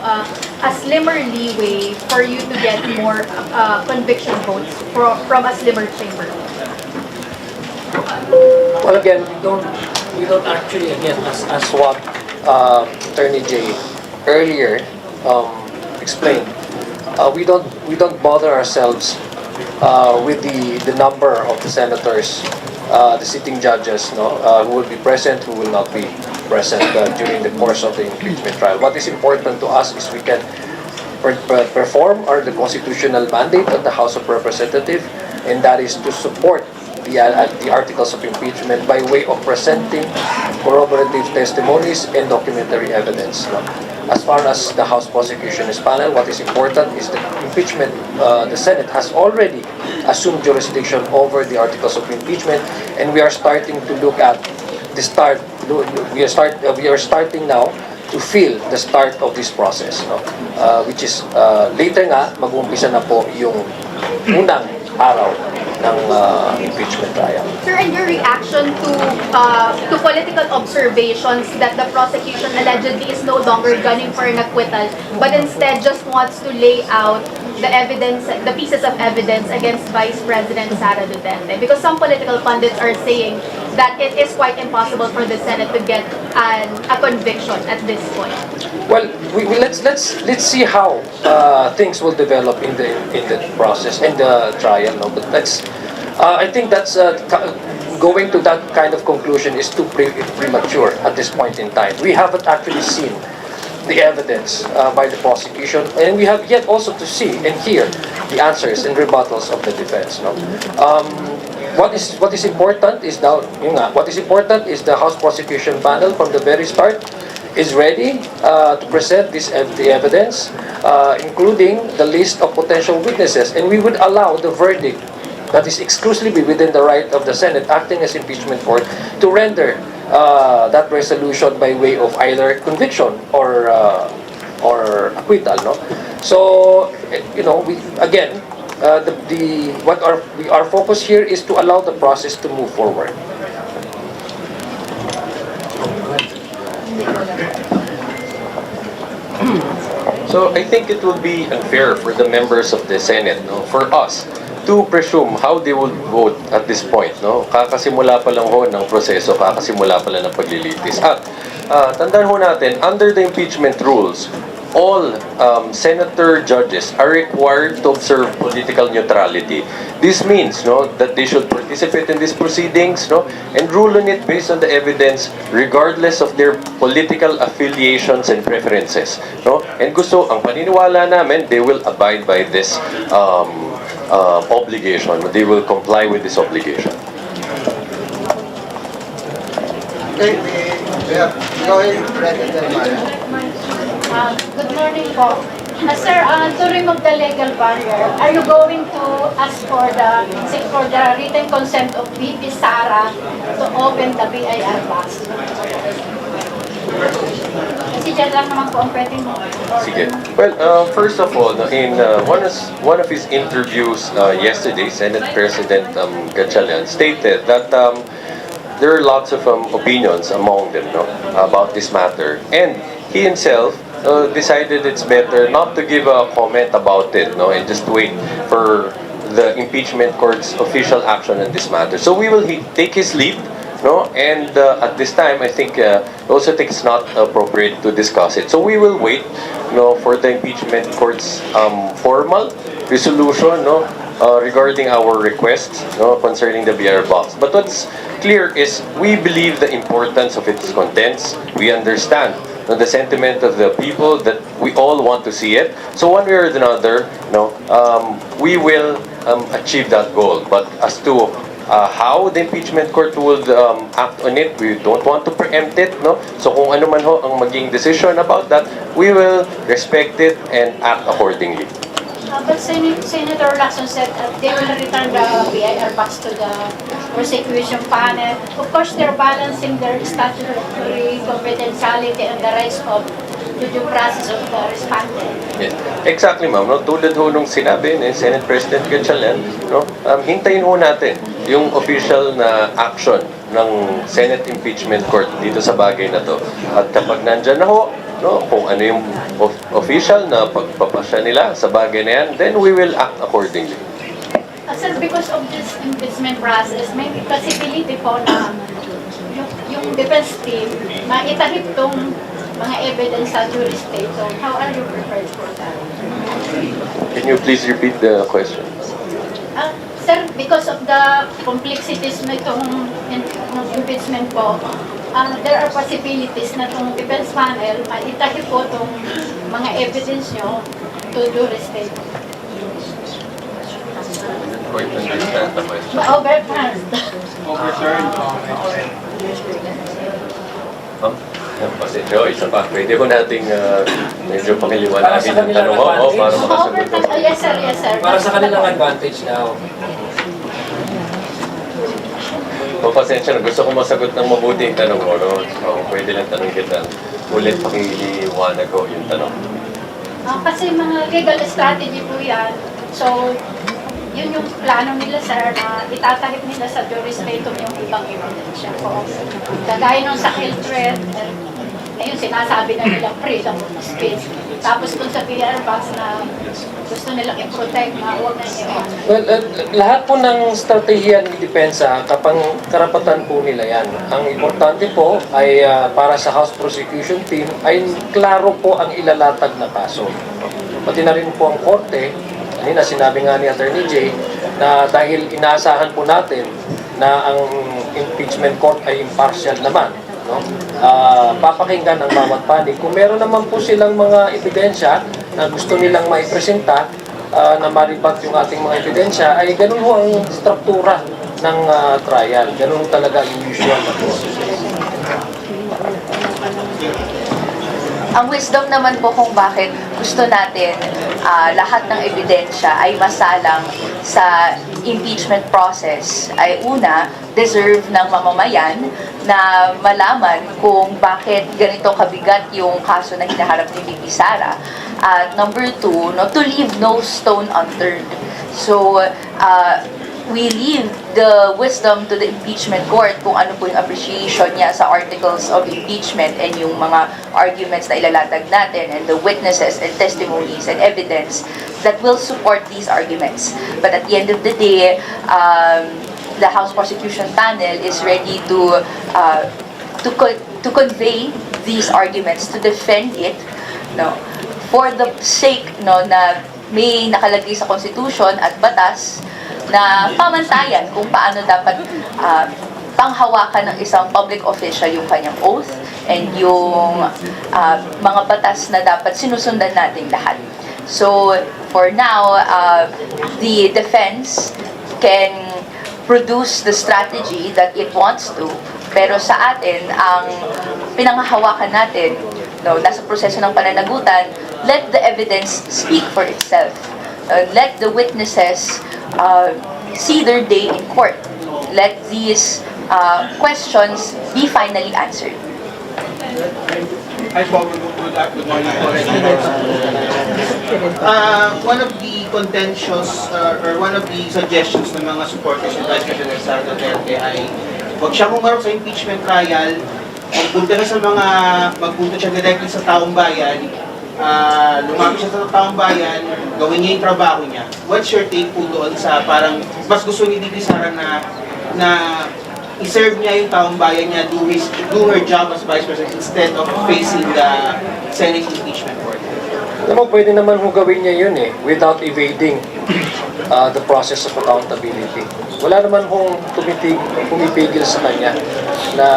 a slimmer leeway for you to get more conviction votes from a slimmer chamber? Well, again, we don't actually, again, as what Attorney J earlier explained, we don't bother ourselves with the number of the senators, the sitting judges, who will be present, who will not be present during the course of the impeachment trial. What is important to us is we can perform the constitutional mandate of the House of Representatives, and that is to support the articles of impeachment by way of presenting corroborative testimonies and documentary evidence. As far as the House Prosecution Panel, what is important is the impeachment. The Senate has already assumed jurisdiction over the articles of impeachment, and we are starting to look at the start. We are starting now to feel the start of this process, which is later nga mag-uumpisa na po yung unang araw ng impeachment trial. Sir, and your reaction to political observations that the prosecution allegedly is no longer gunning for an acquittal, but instead just wants to lay out the evidence, the pieces of evidence against Vice President Sara Duterte? Because some political pundits are saying that it is quite impossible for the Senate to get a conviction at this point. Well, let's see how things will develop in the process and the trial. But I think that's going to that kind of conclusion is too premature at this point in time. We haven't actually seen the evidence by the prosecution, and we have yet also to see and hear the answers and rebuttals of the defense. What is important is the House Prosecution Panel from the very start is ready to present the evidence, including the list of potential witnesses, and we would allow the verdict that is exclusively within the right of the Senate, acting as impeachment court, to render that resolution by way of either conviction or acquittal. So, our focus here is to allow the process to move forward. So I think it will be unfair for the members of the Senate, no, for us to presume how they will vote at this point, no. Kakasimula pa lang ho ng proseso, kakasimula pa lang ng paglilitis. At tandaan ho natin, under the impeachment rules, all senator judges are required to observe political neutrality. This means, no, that they should participate in these proceedings, no, and rule on it based on the evidence, regardless of their political affiliations and preferences, no. And gusto, ang paniniwala namin, they will abide by this obligation. They will comply with this obligation. Okay, go ahead, President Mara. Good morning po. Sir, to remove the legal barrier, are you going to ask for the written consent of VP Sara to open the BIR box? Kasi dyan lang naman po ang pwede mo. Sige. Well, first of all, in one of his interviews yesterday, Senate President Gatchalian stated that there are lots of opinions among them, no, about this matter, and he himself decided it's better not to give a comment about it, no, and just wait for the impeachment court's official action on this matter. So we will take his leave, no, and at this time, I think also think it's not appropriate to discuss it. So we will wait, no, for the impeachment court's formal resolution, no, regarding our requests, no, concerning the BR box. But what's clear is we believe the importance of its contents. We understand the sentiment of the people that we all want to see it. So one way or another, no, we will achieve that goal. But as to how the impeachment court will act on it, we don't want to preempt it, no. So kung ano man ho ang maging decision about that, we will respect it and act accordingly. But Senator Lacson said they will return the BIR box to the prosecution panel. Of course, they're balancing their statutory confidentiality and the rights of the due process of the respondent. Yeah. Exactly, ma'am. No? Tulad ho nung sinabi ni Senate President Gatchalian, no? Hintayin ho natin yung official na action ng Senate Impeachment Court dito sa bagay na to. At kapag nandyan na ho, no, kung ano yung official na pagpapasya nila sa bagay na yan, then we will act accordingly. Sir, because of this impeachment process, may possibility po na yung defense team maitahip tong mga evidence sa jury state. So, how are you prepared for that? Can you please repeat the question? Sir, because of the complexities na itong impeachment po, there are possibilities na itong defense panel maitahip po itong mga evidence nyo to jury state. Quite understand the question. Overturned. Pasensya, isa pa. Pwede ko nating medyo pakiliwanagin ang tanong mo para makasagot ko. Yes, sir. Yes, sir. Para sa kanilang advantage now. Pasensya na, gusto ko masagot ng mabuti yung tanong mo, no? So, pwede lang tanong kita. Ulit pakiliwanag ko yung tanong. Kasi mga legal strategy po yan. So, yun yung plano nila, sir, na itatahip nila sa jurisdiction yung ibang ebidensya po. Kagaya nung sa health threat, ngayon sinasabi na nilang freedom of speech. Tapos dun sa PR box na gusto nilang i-protect na huwag na niyo. Well, lahat po ng strategiya ng depensa, karapatan po nila yan. Ang importante po ay para sa House Prosecution Team ay klaro po ang ilalatag na kaso. Pati na rin po ang korte, kanina sinabi nga ni Attorney Jay, na dahil inaasahan po natin na ang impeachment court ay impartial naman, no? Papakinggan ang bawat panig. Kung meron naman po silang mga ebidensya na gusto nilang maipresenta na maribat yung ating mga ebidensya, ay ganun ho ang struktura ng trial. Ganun talaga yung usual na process. Ang wisdom naman po kung bakit gusto natin lahat ng ebidensya ay masalang sa impeachment process ay una, deserve ng mamamayan na malaman kung bakit ganito kabigat yung kaso na hinaharap ni VP Sara. At number two, no, to leave no stone unturned. So, we leave the wisdom to the impeachment court kung ano po yung appreciation niya sa articles of impeachment and yung mga arguments na ilalatag natin and the witnesses and testimonies and evidence that will support these arguments. But at the end of the day, the House Prosecution Panel is ready to convey these arguments, to defend it, no, for the sake, no, na may nakalagay sa Constitution at batas na pamantayan kung paano dapat panghawakan ng isang public official yung kanyang oath and yung mga batas na dapat sinusundan nating lahat. So, for now, the defense can produce the strategy that it wants to, pero sa atin, ang pinanghahawakan natin, no, nasa proseso ng pananagutan, let the evidence speak for itself. Let the witnesses see their day in court. Let these questions be finally answered. Hi po, good morning po. One of the contentious or one of the suggestions ng mga supporters ni Vice President Sara Duterte ay huwag siya humarap sa impeachment trial, magpunta siya directly sa taong bayan, lumapit siya sa taong bayan, gawin niya yung trabaho niya. What's your take po doon sa parang mas gusto ni Bibi Sara na i-serve niya yung taong bayan niya, do her job as Vice President instead of facing the Senate impeachment court? Alam mo, pwede naman ho gawin niya yun without evading the process of accountability. Wala naman hong pumipigil sa kanya na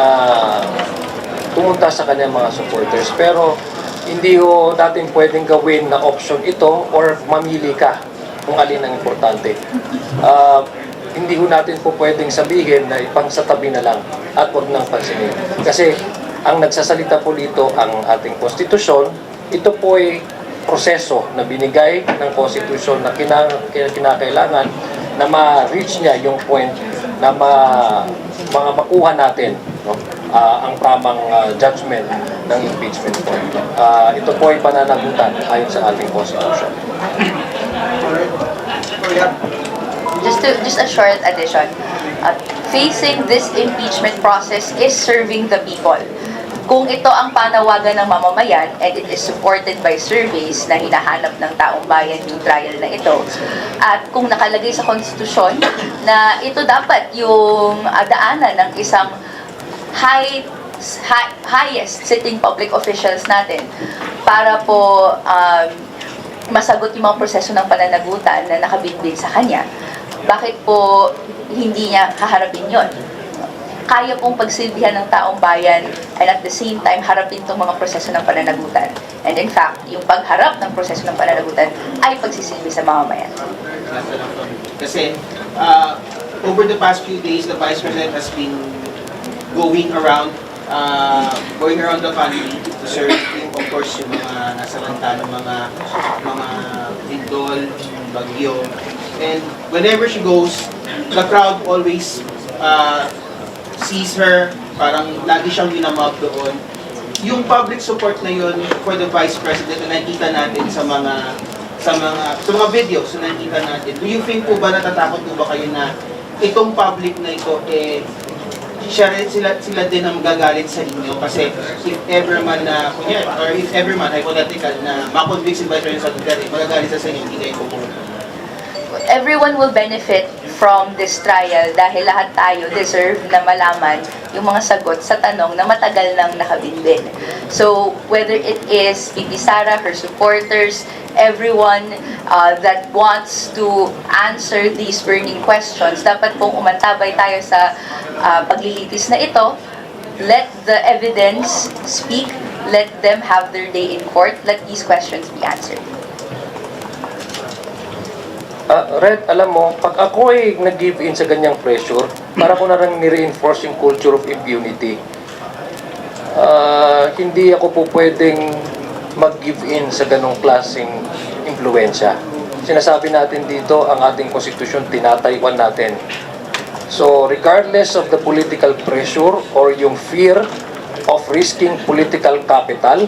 pumunta sa kanyang mga supporters. Pero hindi ho natin pwedeng gawin na option ito or mamili ka kung alin ang importante. Hindi ho natin po pwedeng sabihin na ipangsatabi na lang at huwag nang pansinin. Kasi ang nagsasalita po dito ang ating konstitusyon, ito po ay proseso na binigay ng konstitusyon na kinakailangan na ma-reach niya yung point na makuha natin, no? Ang tamang judgment ng impeachment court. Ito po ay pananagutan ayon sa ating konstitusyon. Just a short addition. Facing this impeachment process is serving the people. Kung ito ang panawagan ng mamamayan and it is supported by surveys na hinahanap ng taong bayan yung trial na ito, at kung nakalagay sa konstitusyon na ito dapat yung daanan ng isang highest sitting public officials natin para po masagot yung mga proseso ng pananagutan na nakabitbit sa kanya, bakit po hindi niya haharapin yon? Kaya pong pagsilbihan ng taong bayan and at the same time harapin itong mga proseso ng pananagutan. And in fact, yung pagharap ng proseso ng pananagutan ay pagsisilbi sa mamamayan. Kasi over the past few days, the Vice President has been going around the country to serve of course yung mga nasa lanta ng mga lindol, bagyo. And whenever she goes, the crowd always sees her, parang lagi siyang minamap doon. Yung public support na yun for the Vice President na nakita natin sa mga videos na nakita natin, do you think po ba natatakot po ba kayo na itong public na ito sila din ang magagalit sa inyo? Kasi if ever man hypothetical na makonvict si Vice President Duterte, magagalit sa inyo, hindi kayo pupunta. Everyone will benefit from this trial dahil lahat tayo deserve na malaman yung mga sagot sa tanong na matagal nang nakabinbin. So, whether it is Bibi Sara, her supporters, everyone that wants to answer these burning questions, dapat pong umantabay tayo sa paglilitis na ito. Let the evidence speak. Let them have their day in court. Let these questions be answered. Red, alam mo, pag ako ay nag-give in sa ganyang pressure, para ko na rin ni-reinforce yung culture of impunity. Hindi ako po pwedeng mag-give in sa ganong klaseng impluensya. Sinasabi natin dito, ang ating konstitusyon, tinatayuan natin. So, regardless of the political pressure or yung fear of risking political capital,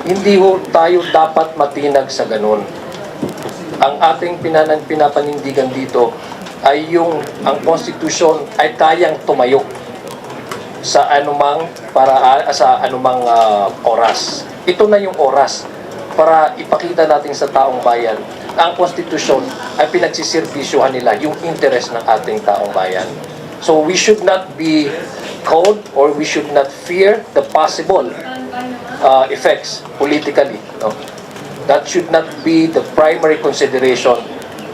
hindi ho tayo dapat matinag sa ganon. ang ating pinapanindigan dito ay ang konstitusyon ay kayang tumayo sa anumang oras. Ito na yung oras para ipakita natin sa taong bayan ang konstitusyon ay pinagsisirbisyuhan nila yung interes ng ating taong bayan. So we should not be cold or we should not fear the possible effects politically. No? That should not be the primary consideration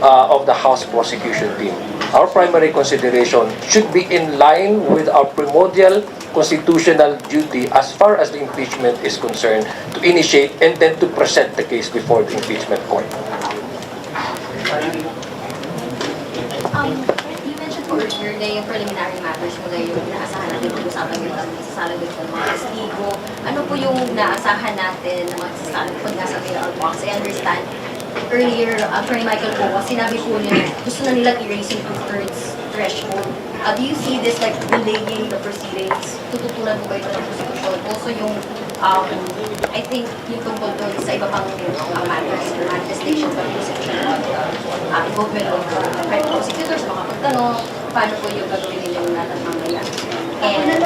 of the House prosecution team. Our primary consideration should be in line with our primordial constitutional duty as far as the impeachment is concerned to initiate and then to present the case before the impeachment court. You mentioned po earlier na yung preliminary matters mo na yung inaasahan natin pag-usapan yung magsasalag ng mga testigo. Ano po yung naasahan natin na magsasalag pag nasa bail box? I understand earlier, Attorney Michael po, sinabi po niya gusto na nilang i-raise yung 2/3 threshold. Do you see this like delaying the proceedings? Tututulan po ba ito ng prosecution? Also yung, I think yung tungkol doon sa iba pang matters or manifestation by prosecution of involvement of private prosecutors, makapagtanong, paano po yung gagawin nilang natin mamaya? And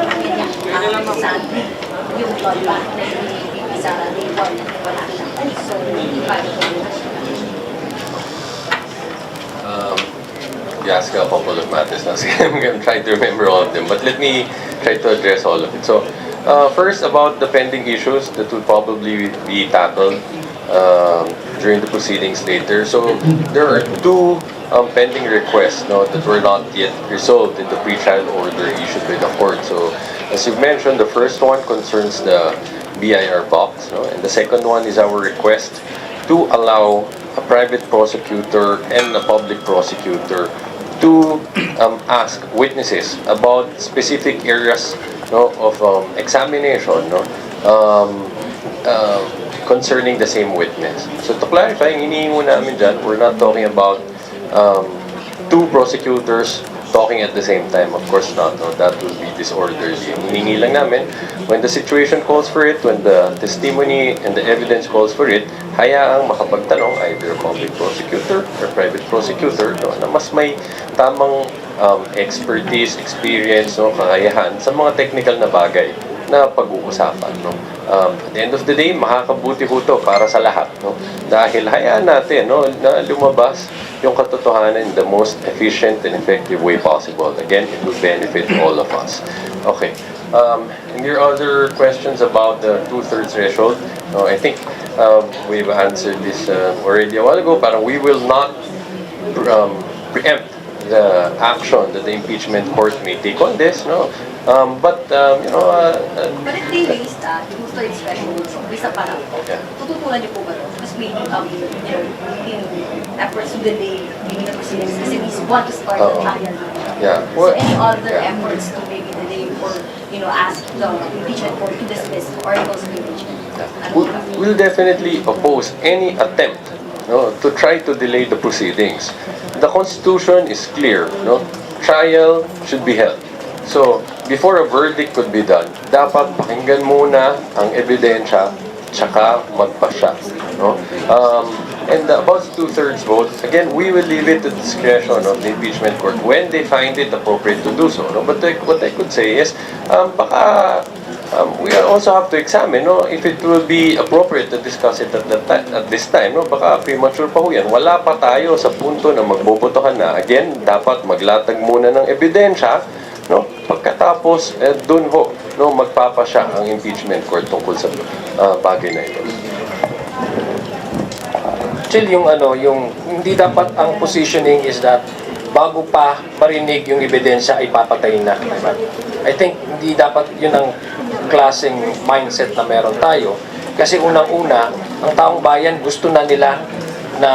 yung law ba na yung sa day 1 wala siya. So, paano po yung You asked a couple of matters now. I'm going to try to remember all of them, but let me try to address all of it. So, first about the pending issues that will probably be tackled during the proceedings later. So, there are two pending requests that were not yet resolved in the pre-trial order issued by the court. So, as you've mentioned, the first one concerns the BIR box, and the second one is our request to allow a private prosecutor and a public prosecutor to ask witnesses about specific areas of examination concerning the same witness. So to clarify, hinihingi namin dyan, we're not talking about two prosecutors talking at the same time. Of course not. No? That will be disorderly. Hinihingi lang namin, when the situation calls for it, when the testimony and the evidence calls for it, hayaang makapagtanong either a public prosecutor or private prosecutor na mas may tamang expertise, experience, kakayahan sa mga technical na bagay na pag-uusapan. At the end of the day, makakabuti ho to para sa lahat. Dahil hayaan natin na lumabas yung katotohanan in the most efficient and effective way possible. Again, it will benefit all of us. Okay. And your other questions about the 2/3 threshold, I think we've answered this already a while ago. Parang we will not preempt the action that the impeachment court may take on this. But if they raise that, yung 2/3 threshold, isa pa lang po, tututulan niyo po ba ito? Mas may, in efforts to delay maybe the proceedings kasi we want to start the trial. Yeah. So any other efforts to maybe delay or, ask the impeachment court to dismiss articles of impeachment? We'll definitely oppose any attempt to try to delay the proceedings. The Constitution is clear. Trial should be held. So, before a verdict could be done, dapat pakinggan muna ang ebidensya, tsaka magpasya. And about 2/3 vote, again, we will leave it to the discretion of the impeachment court when they find it appropriate to do so. But what I could say is, baka we also have to examine if it will be appropriate to discuss it at this time. Baka premature pa ho yan. Wala pa tayo sa punto na magbobotohan na. Again, dapat maglatag muna ng ebidensya. Pagkatapos, dun ho, magpapasya ang impeachment court tungkol sa bagay na ito. Still, yung hindi dapat ang positioning is that bago pa marinig yung ebidensya ay papatayin na. I think hindi dapat yun ang klaseng mindset na meron tayo. Kasi unang-una, ang taong bayan gusto na nila na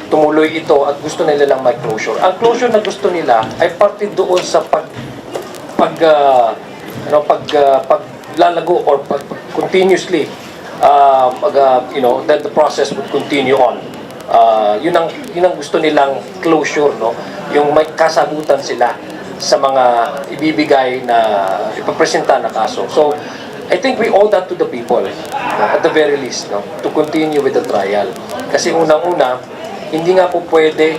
tumuloy ito at gusto nila lang may closure. Ang closure na gusto nila ay parte doon sa paglalago or continuously that the process would continue on. Yun ang gusto nilang closure, yung may kasagutan sila sa mga ibibigay na ipapresenta na kaso. So I think we owe that to the people at the very least, to continue with the trial. Kasi unang-una, hindi nga po pwede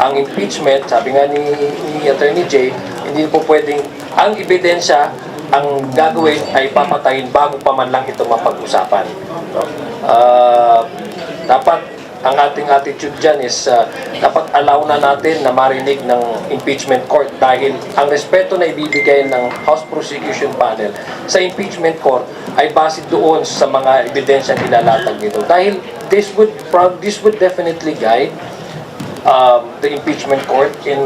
ang impeachment, sabi nga ni Attorney Jay, hindi po pwedeng ang ebidensya ang gagawin ay papatayin bago pa man lang ito mapag-usapan. No? Dapat ang ating attitude dyan is dapat allow na natin na marinig ng impeachment court dahil ang respeto na ibibigay ng House Prosecution Panel sa impeachment court ay base doon sa mga ebidensyang ilalatag nito. Dahil this would definitely guide the impeachment court in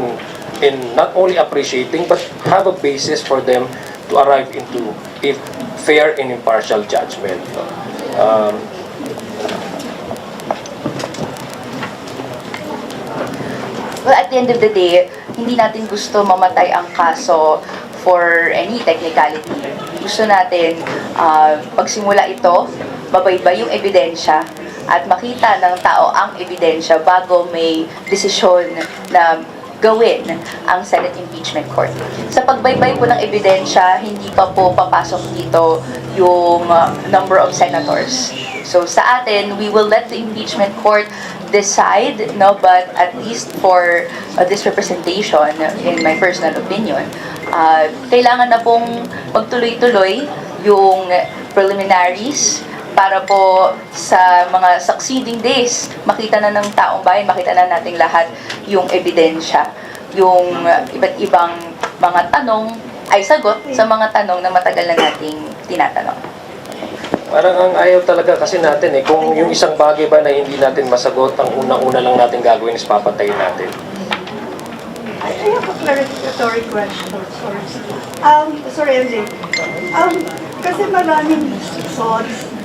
not only appreciating but have a basis for them to arrive into a fair and impartial judgment. Well, at the end of the day, hindi natin gusto mamatay ang kaso for any technicality. Gusto natin pagsimula ito, mabaybay yung ebidensya at makita ng tao ang ebidensya bago may desisyon na gawin ang Senate Impeachment Court. Sa pagbaybay po ng ebidensya, hindi pa po papasok dito yung number of senators. So sa atin, we will let the impeachment court decide, no, but at least for this representation, in my personal opinion, kailangan na pong magtuloy-tuloy yung preliminaries para po sa mga succeeding days, makita na ng taong bayan, makita na nating lahat yung ebidensya, yung iba't ibang mga tanong ay sagot sa mga tanong na matagal na nating tinatanong. Parang ang ayaw talaga kasi natin kung yung isang bagay ba na hindi natin masagot, ang unang-una lang natin gagawin is papatayin natin. I have a clarificatory question. Sorry, MJ. Kasi maraming thoughts.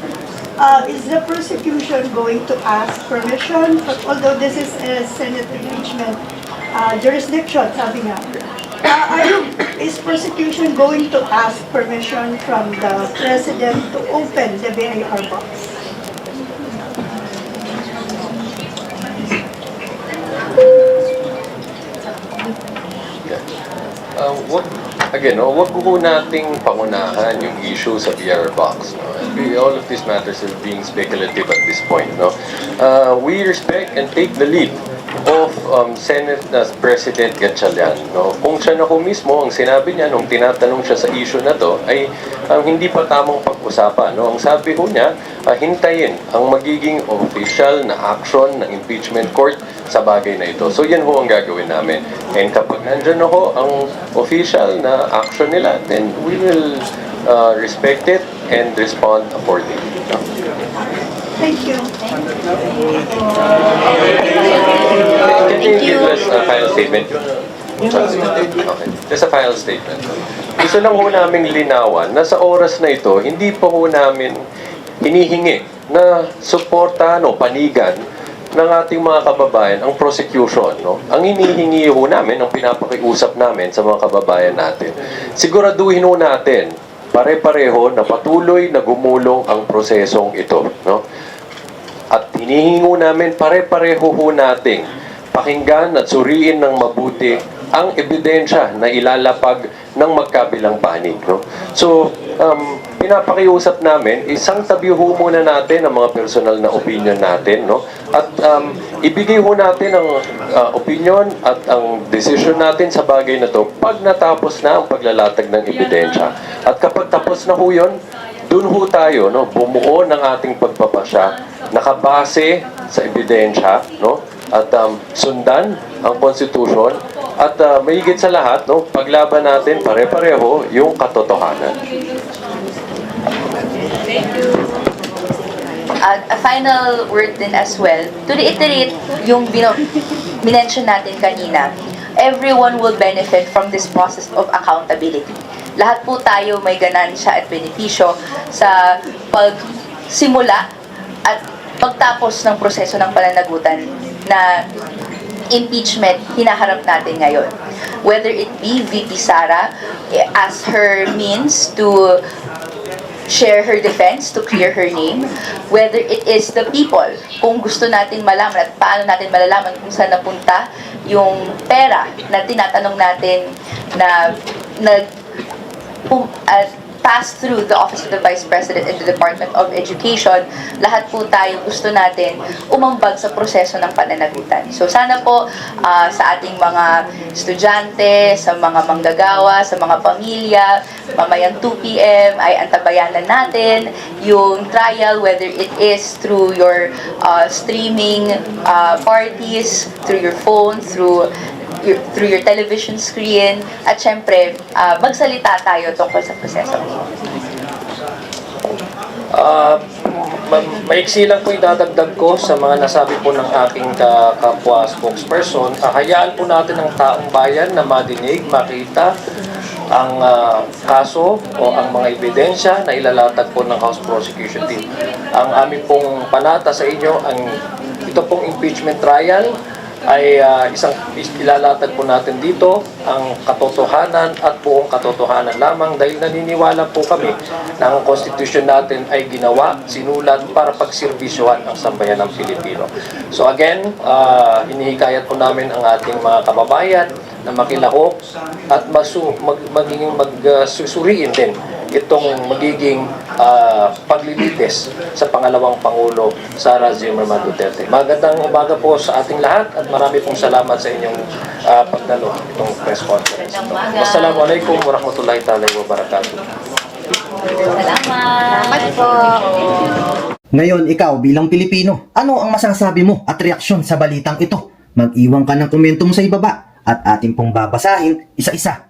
Is the prosecution going to ask permission? Although this is a Senate impeachment jurisdiction, sabi nga. Is prosecution going to ask permission from the President to open the VAR box? Wag po nating pangunahan yung issue sa VR box. No? All of these matters are being speculative at this point. No? We respect and take the lead of Senate President Gatchalian. No? Kung siya na mismo, ang sinabi niya nung tinatanong siya sa issue na to ay hindi pa tamang pag-usapan. No? Ang sabi ko niya, hintayin ang magiging official na action ng impeachment court sa bagay na ito. So yan ho ang gagawin namin. And kapag nandyan na ho ang official na action nila, then we will respect it and respond accordingly. No? Thank you. Can you give us a final statement? Okay. Just a final statement. Gusto lang ho namin linawan na sa oras na ito, hindi pa ho namin hinihingi na suportahan o panigan ng ating mga kababayan ang prosecution. No? Ang hinihingi ho namin, ang pinapakiusap namin sa mga kababayan natin, siguraduhin ho natin pare-pareho na patuloy na gumulong ang prosesong ito. No? At hinihingo namin pare-pareho ho nating pakinggan at suriin ng mabuti ang ebidensya na ilalapag ng magkabilang panig. No? So, pinapakiusap namin, isang tabi ho muna natin ang mga personal na opinion natin. No? At ibigay ho natin ang opinion at ang decision natin sa bagay na to pag natapos na ang paglalatag ng ebidensya. At kapag tapos na ho yun, dun ho tayo bumuo ng ating pagpapasya nakabase sa ebidensya, no? At sundan ang konstitusyon at mahigit sa lahat, paglaban natin pare-pareho yung katotohanan. Thank you. A final word din as well, to reiterate yung minention natin kanina, everyone will benefit from this process of accountability. Lahat po tayo may ganansya at benepisyo sa pagsimula at pagtapos ng proseso ng pananagutan na impeachment hinaharap natin ngayon. Whether it be VP Sara as her means to share her defense, to clear her name, whether it is the people, kung gusto nating malaman at paano natin malalaman kung saan napunta yung pera na tinatanong natin na pass through the Office of the Vice President and the Department of Education, lahat po tayo gusto natin umambag sa proseso ng pananagutan. So sana po sa ating mga estudyante, sa mga manggagawa, sa mga pamilya, mamayang 2 p.m. ay antabayanan natin yung trial, whether it is through your streaming parties, through your phone, through your television screen, at syempre, magsalita tayo tungkol sa proseso. Maiksi lang po idadagdag ko sa mga nasabi po ng aking kapwa spokesperson. Hayaan po natin ang taong bayan na madinig, makita ang kaso o ang mga ebidensya na ilalatag po ng House Prosecution Team. Ang aming pong panata sa inyo, ito pong impeachment trial ay ilalatag po natin dito ang katotohanan at buong katotohanan lamang dahil naniniwala po kami na ang Constitution natin ay ginawa, sinulat para pagserbisyohan ang sambayan ng Pilipino. So again, hinihikayat po namin ang ating mga kababayan na makilahok at magsusuriin din itong magiging paglilitis sa pangalawang Pangulo, Sara Zimmerman Duterte. Magandang umaga po sa ating lahat at marami pong salamat sa inyong pagdalo itong press conference. Wassalamualaikum warahmatullahi ta'ala wabarakatuh. Salamat po. Ngayon, ikaw bilang Pilipino, ano ang masasabi mo at reaksyon sa balitang ito? Mag-iwan ka ng komento mo sa ibaba at ating pong babasahin isa-isa.